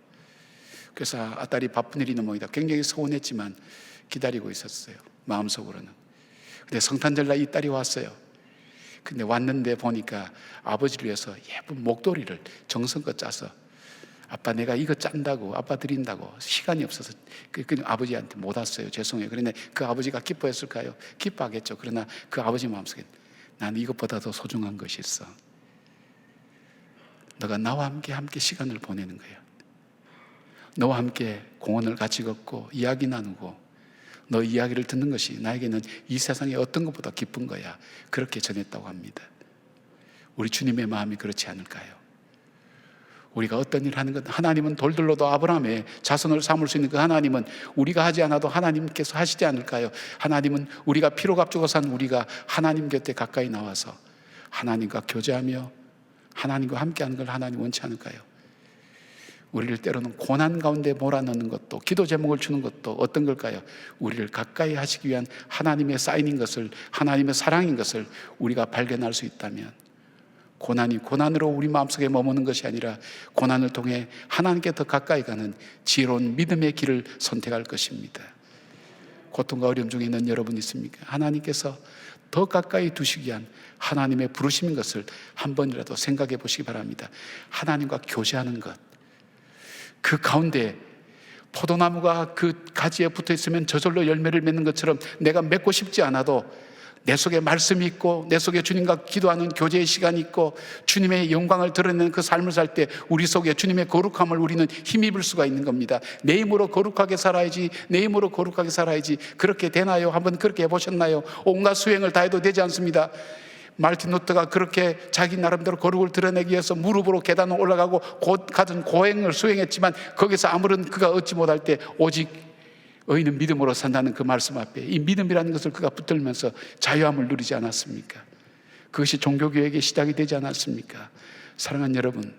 그래서 딸이 바쁜 일이 있는 모양이다. 굉장히 서운했지만 기다리고 있었어요, 마음속으로는. 근데 성탄절날 이 딸이 왔어요. 근데 왔는데 보니까 아버지를 위해서 예쁜 목도리를 정성껏 짜서, 아빠 내가 이거 짠다고, 아빠 드린다고 시간이 없어서 그 아버지한테 못 왔어요, 죄송해요. 그런데 그 아버지가 기뻐했을까요? 기뻐하겠죠. 그러나 그 아버지 마음속에 나는 이것보다 더 소중한 것이 있어. 너가 나와 함께 시간을 보내는 거야. 너와 함께 공원을 같이 걷고 이야기 나누고 너 이야기를 듣는 것이 나에게는 이 세상의 어떤 것보다 기쁜 거야. 그렇게 전했다고 합니다. 우리 주님의 마음이 그렇지 않을까요? 우리가 어떤 일을 하는 것, 하나님은 돌들로도 아브라함의 자손을 삼을 수 있는 그 하나님은 우리가 하지 않아도 하나님께서 하시지 않을까요? 하나님은 우리가 피로 값주고 산 우리가 하나님 곁에 가까이 나와서 하나님과 교제하며 하나님과 함께하는 걸 하나님 원치 않을까요? 우리를 때로는 고난 가운데 몰아넣는 것도, 기도 제목을 주는 것도 어떤 걸까요? 우리를 가까이 하시기 위한 하나님의 사인인 것을, 하나님의 사랑인 것을 우리가 발견할 수 있다면, 고난이 고난으로 우리 마음속에 머무는 것이 아니라 고난을 통해 하나님께 더 가까이 가는 지혜로운 믿음의 길을 선택할 것입니다. 고통과 어려움 중에 있는 여러분 있습니까? 하나님께서 더 가까이 두시기 위한 하나님의 부르심인 것을 한 번이라도 생각해 보시기 바랍니다. 하나님과 교제하는 것, 그 가운데 포도나무가 그 가지에 붙어 있으면 저절로 열매를 맺는 것처럼 내가 맺고 싶지 않아도 내 속에 말씀이 있고 내 속에 주님과 기도하는 교제의 시간이 있고 주님의 영광을 드러내는 그 삶을 살 때 우리 속에 주님의 거룩함을 우리는 힘입을 수가 있는 겁니다. 내 힘으로 거룩하게 살아야지, 내 힘으로 거룩하게 살아야지. 그렇게 되나요? 한번 그렇게 해보셨나요? 온갖 수행을 다 해도 되지 않습니다. 마르틴 루터가 그렇게 자기 나름대로 거룩을 드러내기 위해서 무릎으로 계단을 올라가고 곧 가진 고행을 수행했지만 거기서 아무런 그가 얻지 못할 때 오직 의인은 믿음으로 산다는 그 말씀 앞에 이 믿음이라는 것을 그가 붙들면서 자유함을 누리지 않았습니까? 그것이 종교교육의 시작이 되지 않았습니까? 사랑하는 여러분,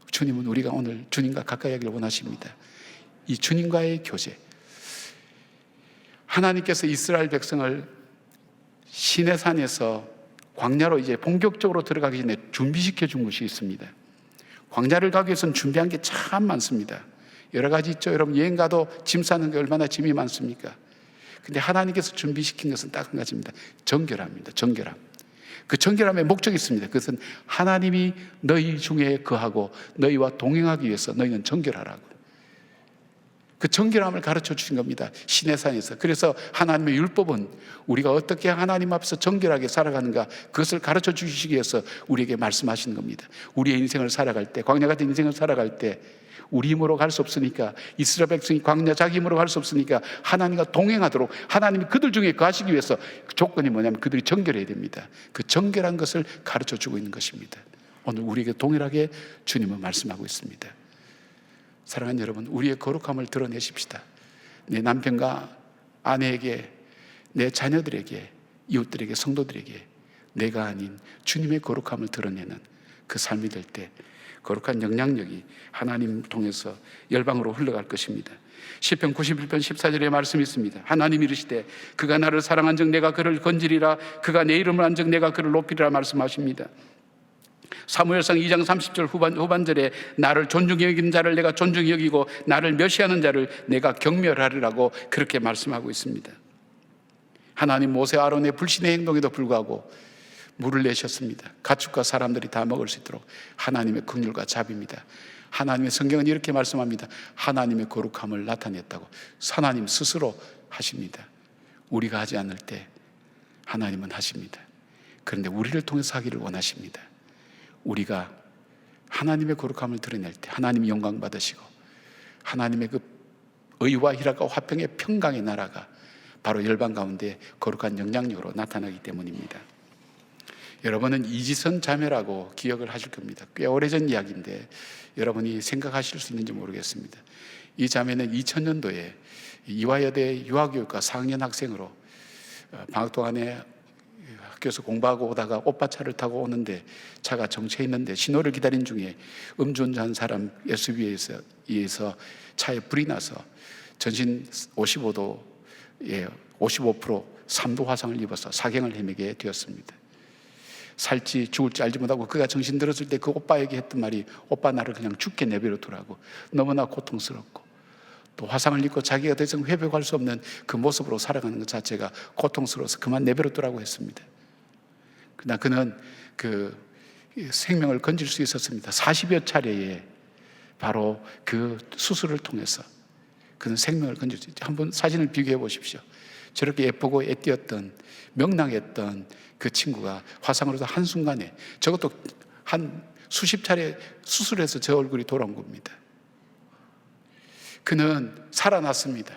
주님은 우리가 오늘 주님과 가까이 하기를 원하십니다. 이 주님과의 교제, 하나님께서 이스라엘 백성을 시내산에서 광야로 이제 본격적으로 들어가기 전에 준비시켜 준 것이 있습니다. 광야를 가기 위해서는 준비한 게 참 많습니다. 여러 가지 있죠. 여러분 여행 가도 짐 싸는 게 얼마나 짐이 많습니까? 근데 하나님께서 준비시킨 것은 딱 한 가지입니다. 정결함입니다. 정결함. 그 정결함의 목적이 있습니다. 그것은 하나님이 너희 중에 거하고 너희와 동행하기 위해서 너희는 정결하라고. 그 정결함을 가르쳐 주신 겁니다. 시내산에서. 그래서 하나님의 율법은 우리가 어떻게 하나님 앞에서 정결하게 살아가는가, 그것을 가르쳐 주시기 위해서 우리에게 말씀하시는 겁니다. 우리의 인생을 살아갈 때, 광야 같은 인생을 살아갈 때 우리 힘으로 갈 수 없으니까, 이스라엘 백성이 광야 자기 힘으로 갈 수 없으니까 하나님과 동행하도록 하나님이 그들 중에 거하시기 위해서 그 조건이 뭐냐면 그들이 정결해야 됩니다. 그 정결한 것을 가르쳐 주고 있는 것입니다. 오늘 우리에게 동일하게 주님은 말씀하고 있습니다. 사랑하는 여러분, 우리의 거룩함을 드러내십시다. 내 남편과 아내에게, 내 자녀들에게, 이웃들에게, 성도들에게 내가 아닌 주님의 거룩함을 드러내는 그 삶이 될 때 거룩한 영향력이 하나님 통해서 열방으로 흘러갈 것입니다. 시편 91편 14절에 말씀이 있습니다. 하나님이 이르시되 그가 나를 사랑한 적 내가 그를 건지리라, 그가 내 이름을 한 적 내가 그를 높이리라 말씀하십니다. 사무엘상 2장 30절 후반절에 나를 존중히 여기는 자를 내가 존중히 여기고 나를 멸시하는 자를 내가 경멸하리라고 그렇게 말씀하고 있습니다. 하나님 모세 아론의 불신의 행동에도 불구하고 물을 내셨습니다. 가축과 사람들이 다 먹을 수 있도록 하나님의 긍휼과 자비입니다. 하나님의 성경은 이렇게 말씀합니다. 하나님의 거룩함을 나타냈다고 하나님 스스로 하십니다. 우리가 하지 않을 때 하나님은 하십니다. 그런데 우리를 통해서 하기를 원하십니다. 우리가 하나님의 거룩함을 드러낼 때 하나님이 영광 받으시고 하나님의 그 의와 희락과 화평의 평강의 나라가 바로 열방 가운데 거룩한 영향력으로 나타나기 때문입니다. 여러분은 이지선 자매라고 기억을 하실 겁니다. 꽤 오래전 이야기인데 여러분이 생각하실 수 있는지 모르겠습니다. 이 자매는 2000년도에 이화여대 유아교육과 4학년 학생으로 방학 동안에 학교에서 공부하고 오다가 오빠 차를 타고 오는데 차가 정체해 있는데 신호를 기다린 중에 음주운전한 사람 SUV에서 차에 불이 나서 전신 55도에 55% 3도 화상을 입어서 사경을 헤매게 되었습니다. 살지 죽을지 알지 못하고 그가 정신 들었을 때 그 오빠에게 했던 말이 오빠 나를 그냥 죽게 내버려 두라고. 너무나 고통스럽고 또 화상을 입고 자기가 더 이상 회복할 수 없는 그 모습으로 살아가는 것 자체가 고통스러워서 그만 내버려 두라고 했습니다. 그러나 그는 그 생명을 건질 수 있었습니다. 40여 차례에 바로 그 수술을 통해서 그는 생명을 건질 수 있죠. 한번 사진을 비교해 보십시오. 저렇게 예쁘고 애띄었던 명랑했던 그 친구가 화상으로서 한순간에, 저것도 한 수십 차례 수술해서 저 얼굴이 돌아온 겁니다. 그는 살아났습니다.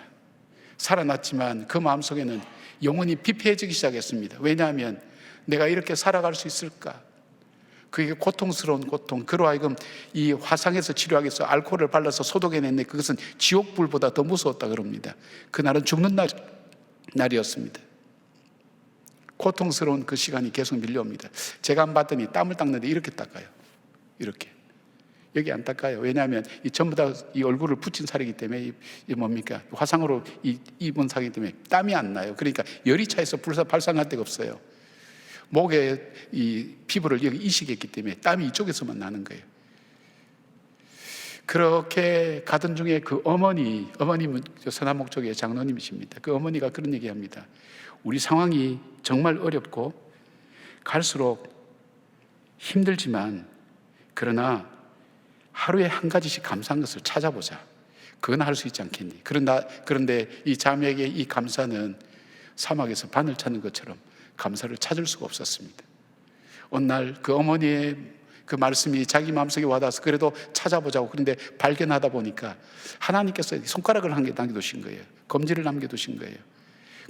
살아났지만 그 마음속에는 영혼이 피폐해지기 시작했습니다. 왜냐하면 내가 이렇게 살아갈 수 있을까? 그게 고통스러운 고통, 그로 하여금 이 화상에서 치료하기 위해서 알코올을 발라서 소독해냈는데 그것은 지옥불보다 더 무서웠다 그럽니다. 그날은 죽는 날이었습니다. 고통스러운 그 시간이 계속 밀려옵니다. 제가 안 봤더니 땀을 닦는데 이렇게 닦아요. 이렇게 여기 안 닦아요. 왜냐하면 이 전부 다 이 얼굴을 붙인 살이기 때문에 이 뭡니까? 화상으로 입은 살이기 때문에 땀이 안 나요. 그러니까 열이 차서 발산할 데가 없어요. 목에 이 피부를 여기 이식했기 때문에 땀이 이쪽에서만 나는 거예요. 그렇게 가던 중에 그 어머님은 서남목 쪽의 장로님이십니다. 그 어머니가 그런 얘기합니다. 우리 상황이 정말 어렵고 갈수록 힘들지만 그러나 하루에 한 가지씩 감사한 것을 찾아보자. 그건 할 수 있지 않겠니? 그런데 이 자매에게 이 감사는 사막에서 바늘 찾는 것처럼 감사를 찾을 수가 없었습니다. 어느 날 그 어머니의 그 말씀이 자기 마음속에 와닿아서 그래도 찾아보자고 그런데 발견하다 보니까 하나님께서 손가락을 한 개 남겨두신 거예요. 검지를 남겨두신 거예요.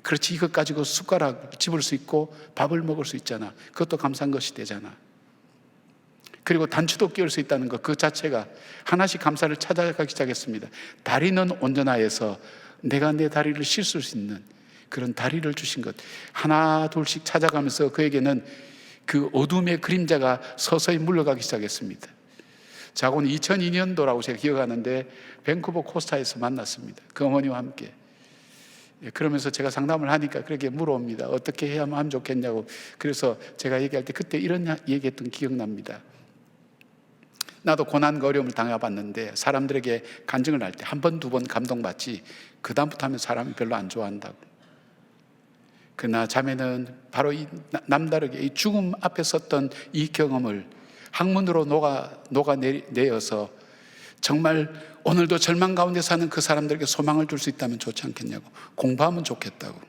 그렇지, 이것 가지고 숟가락 집을 수 있고 밥을 먹을 수 있잖아. 그것도 감사한 것이 되잖아. 그리고 단추도 끼울 수 있다는 것, 그 자체가 하나씩 감사를 찾아가기 시작했습니다. 다리는 온전하여서 내가 내 다리를 씻을 수 있는 그런 다리를 주신 것, 하나 둘씩 찾아가면서 그에게는 그 어둠의 그림자가 서서히 물러가기 시작했습니다. 자고는 2002년도라고 제가 기억하는데 밴쿠버 코스타에서 만났습니다. 그 어머니와 함께. 그러면서 제가 상담을 하니까 그렇게 물어옵니다. 어떻게 해야 하면 좋겠냐고. 그래서 제가 얘기할 때 그때 이런 얘기했던 기억납니다. 나도 고난과 어려움을 당해봤는데 사람들에게 간증을 할 때 한 번, 두 번 감동받지 그 다음부터 하면 사람이 별로 안 좋아한다고. 그러나 자매는 바로 이 남다르게 이 죽음 앞에 섰던 이 경험을 학문으로 녹아내어서 정말 오늘도 절망 가운데 사는 그 사람들에게 소망을 줄 수 있다면 좋지 않겠냐고. 공부하면 좋겠다고.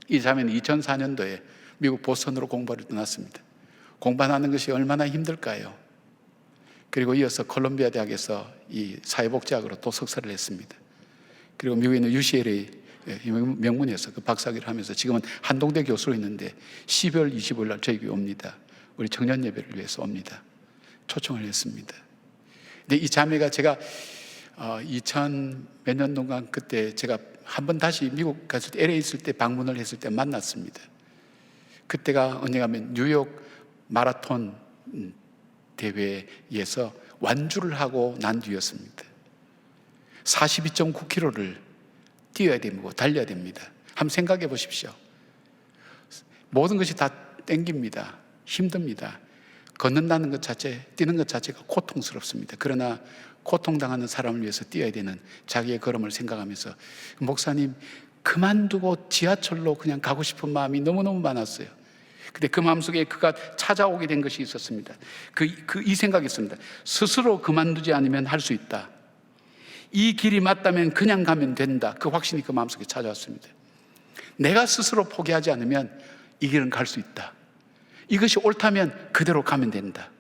이 자매는 2004년도에 미국 보스턴으로 공부를 떠났습니다. 공부하는 것이 얼마나 힘들까요? 그리고 이어서 콜롬비아 대학에서 이 사회복지학으로 또 석사를 했습니다. 그리고 미국에 있는 UCLA 명문에서 그 박사학위를 하면서 지금은 한동대 교수로 있는데 12월 25일 날 저에게 옵니다. 우리 청년 예배를 위해서 옵니다. 초청을 했습니다. 근데 이 자매가 제가 2000 몇 년 동안 그때 제가 한 번 다시 미국 갔을 때 LA 있을 때 방문을 했을 때 만났습니다. 그때가 언제가면 뉴욕 마라톤 대회에서 완주를 하고 난 뒤였습니다. 42.9km를 뛰어야 되고 달려야 됩니다. 한번 생각해 보십시오. 모든 것이 다 땡깁니다. 힘듭니다. 걷는다는 것 자체, 뛰는 것 자체가 고통스럽습니다. 그러나 고통당하는 사람을 위해서 뛰어야 되는 자기의 걸음을 생각하면서 목사님, 그만두고 지하철로 그냥 가고 싶은 마음이 너무너무 많았어요. 근데 그 마음속에 그가 찾아오게 된 것이 있었습니다. 이 생각이 있습니다. 스스로 그만두지 않으면 할 수 있다. 이 길이 맞다면 그냥 가면 된다. 그 확신이 그 마음속에 찾아왔습니다. 내가 스스로 포기하지 않으면 이 길은 갈 수 있다. 이것이 옳다면 그대로 가면 된다.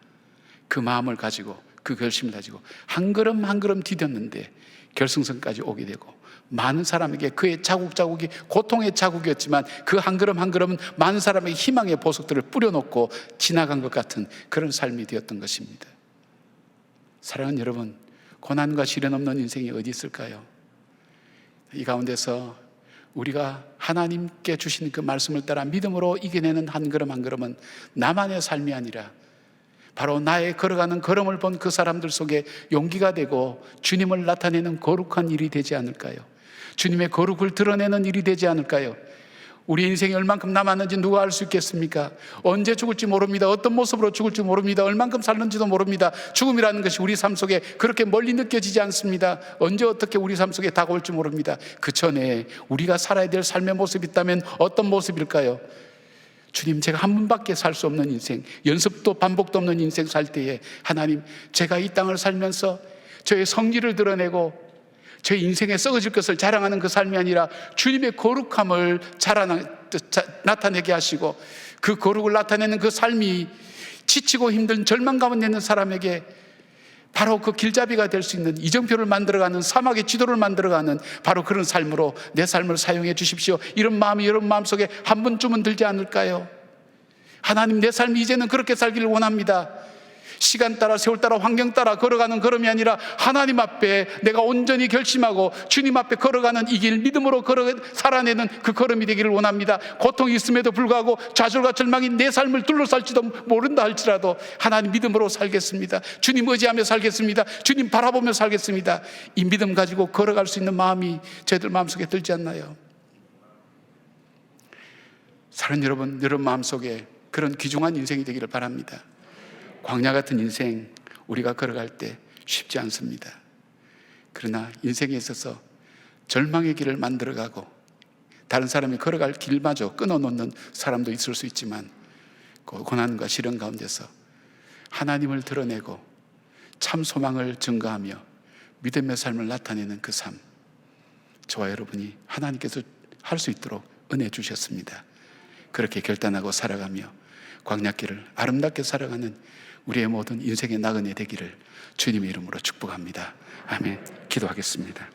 그 마음을 가지고 그 결심을 가지고 한 걸음 한 걸음 디뎠는데 결승선까지 오게 되고 많은 사람에게 그의 자국자국이 고통의 자국이었지만 그 한 걸음 한 걸음은 많은 사람에게 희망의 보석들을 뿌려놓고 지나간 것 같은 그런 삶이 되었던 것입니다. 사랑하는 여러분, 고난과 시련 없는 인생이 어디 있을까요? 이 가운데서 우리가 하나님께 주신 그 말씀을 따라 믿음으로 이겨내는 한 걸음 한 걸음은 나만의 삶이 아니라 바로 나의 걸어가는 걸음을 본 그 사람들 속에 용기가 되고 주님을 나타내는 거룩한 일이 되지 않을까요? 주님의 거룩을 드러내는 일이 되지 않을까요? 우리 인생이 얼만큼 남았는지 누가 알 수 있겠습니까? 언제 죽을지 모릅니다. 어떤 모습으로 죽을지 모릅니다. 얼만큼 살는지도 모릅니다. 죽음이라는 것이 우리 삶 속에 그렇게 멀리 느껴지지 않습니다. 언제 어떻게 우리 삶 속에 다가올지 모릅니다. 그 전에 우리가 살아야 될 삶의 모습이 있다면 어떤 모습일까요? 주님, 제가 한 번밖에 살 수 없는 인생, 연습도 반복도 없는 인생 살 때에 하나님, 제가 이 땅을 살면서 저의 성질을 드러내고 제 인생에 썩어질 것을 자랑하는 그 삶이 아니라 주님의 거룩함을 나타내게 하시고 그 거룩을 나타내는 그 삶이 지치고 힘든 절망 가운데 있는 사람에게 바로 그 길잡이가 될 수 있는 이정표를 만들어가는 사막의 지도를 만들어가는 바로 그런 삶으로 내 삶을 사용해 주십시오. 이런 마음이 여러분 마음속에 한 번쯤은 들지 않을까요? 하나님, 내 삶이 이제는 그렇게 살기를 원합니다. 시간 따라 세월 따라 환경 따라 걸어가는 걸음이 아니라 하나님 앞에 내가 온전히 결심하고 주님 앞에 걸어가는 이 길 믿음으로 살아내는 그 걸음이 되기를 원합니다. 고통이 있음에도 불구하고 좌절과 절망이 내 삶을 둘러쌀지도 모른다 할지라도 하나님 믿음으로 살겠습니다. 주님 의지하며 살겠습니다. 주님 바라보며 살겠습니다. 이 믿음 가지고 걸어갈 수 있는 마음이 저희들 마음속에 들지 않나요? 사랑하는 여러분 마음속에 그런 귀중한 인생이 되기를 바랍니다. 광야 같은 인생 우리가 걸어갈 때 쉽지 않습니다. 그러나 인생에 있어서 절망의 길을 만들어가고 다른 사람이 걸어갈 길마저 끊어놓는 사람도 있을 수 있지만 그 고난과 시련 가운데서 하나님을 드러내고 참 소망을 증거하며 믿음의 삶을 나타내는 그 삶, 저와 여러분이 하나님께서 할 수 있도록 은혜 주셨습니다. 그렇게 결단하고 살아가며 광야길을 아름답게 살아가는 우리의 모든 인생의 나그네 되기를 주님의 이름으로 축복합니다. 아멘. 기도하겠습니다.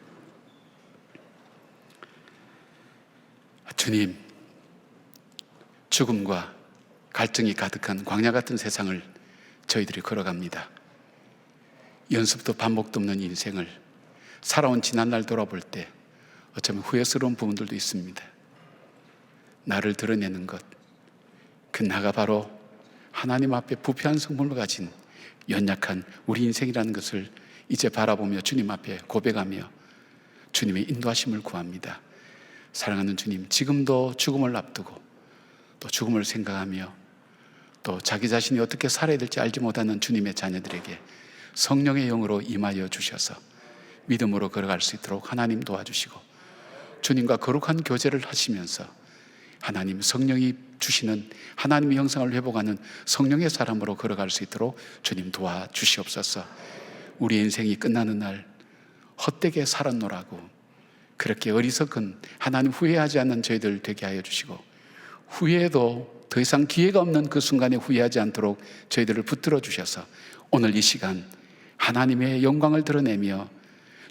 주님, 죽음과 갈증이 가득한 광야 같은 세상을 저희들이 걸어갑니다. 연습도 반복도 없는 인생을 살아온 지난날 돌아볼 때 어쩌면 후회스러운 부분들도 있습니다. 나를 드러내는 것, 그 나가 바로 하나님 앞에 부패한 성품을 가진 연약한 우리 인생이라는 것을 이제 바라보며 주님 앞에 고백하며 주님의 인도하심을 구합니다. 사랑하는 주님, 지금도 죽음을 앞두고 또 죽음을 생각하며 또 자기 자신이 어떻게 살아야 될지 알지 못하는 주님의 자녀들에게 성령의 영으로 임하여 주셔서 믿음으로 걸어갈 수 있도록 하나님 도와주시고 주님과 거룩한 교제를 하시면서 하나님 성령이 주시는 하나님의 형상을 회복하는 성령의 사람으로 걸어갈 수 있도록 주님 도와주시옵소서. 우리 인생이 끝나는 날 헛되게 살았노라고 그렇게 어리석은 하나님 후회하지 않는 저희들 되게 하여 주시고 후회해도 더 이상 기회가 없는 그 순간에 후회하지 않도록 저희들을 붙들어 주셔서 오늘 이 시간 하나님의 영광을 드러내며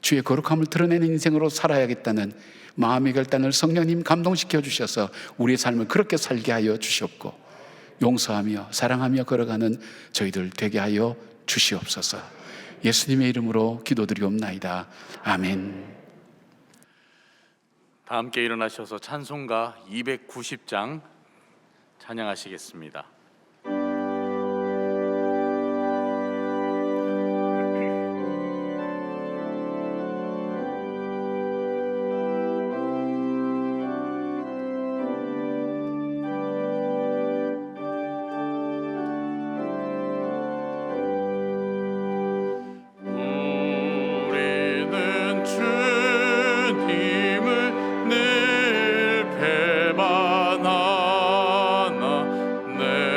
주의 거룩함을 드러내는 인생으로 살아야겠다는 마음의 결단을 성령님 감동시켜 주셔서 우리의 삶을 그렇게 살게 하여 주시옵고 용서하며 사랑하며 걸어가는 저희들 되게 하여 주시옵소서. 예수님의 이름으로 기도드리옵나이다. 아멘. 다 함께 일어나셔서 찬송가 290장 찬양하시겠습니다. 주님을 늘 배반하나 내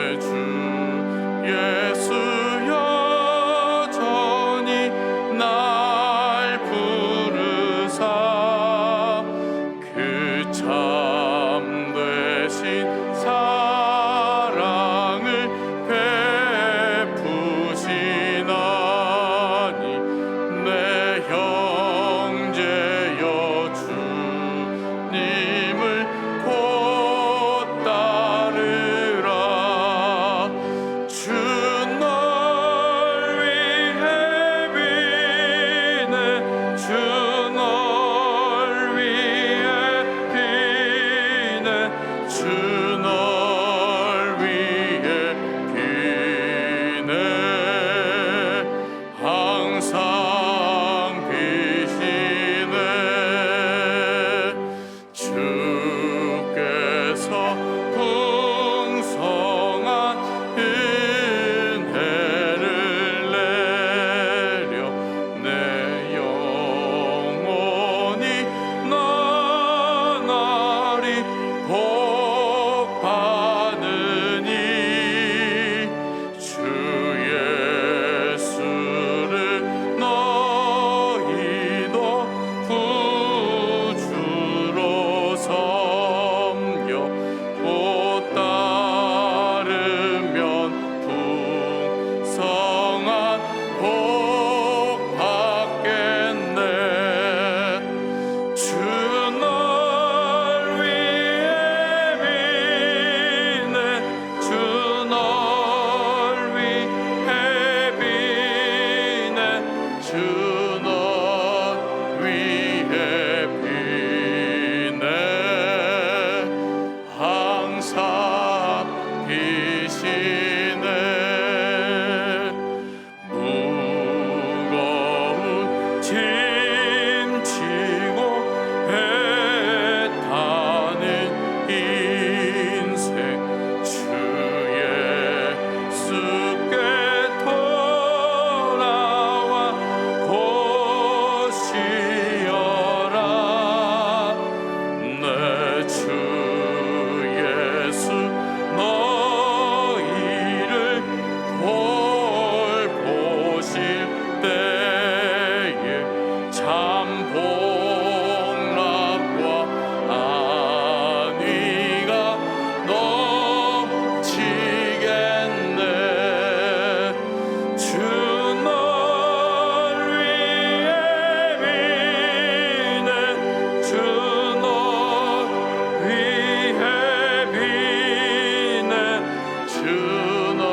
주는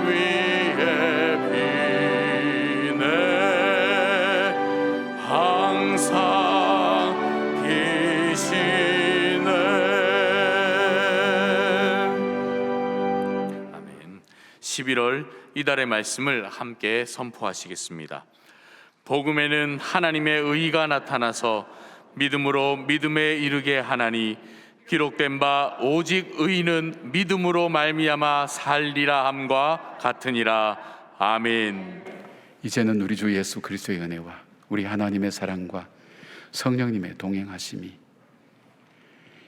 위에 비네 항상 계시네. 아멘. 11월 이달의 말씀을 함께 선포하시겠습니다. 복음에는 하나님의 의가 나타나서 믿음으로 믿음에 이르게 하나니 기록된 바 오직 의인은 믿음으로 말미암아 살리라 함과 같으니라. 아멘. 이제는 우리 주 예수 그리스도의 은혜와 우리 하나님의 사랑과 성령님의 동행하심이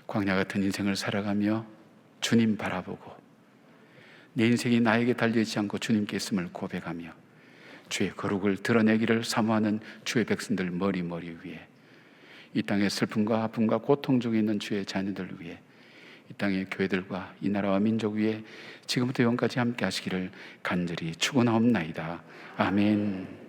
광야 같은 인생을 살아가며 주님 바라보고 내 인생이 나에게 달려있지 않고 주님께 있음을 고백하며 주의 거룩을 드러내기를 사모하는 주의 백성들 머리 위에, 이 땅의 슬픔과 아픔과 고통 중에 있는 주의 자녀들 위해, 이 땅의 교회들과 이 나라와 민족 위에 지금부터 영까지 함께 하시기를 간절히 축원하옵나이다. 아멘.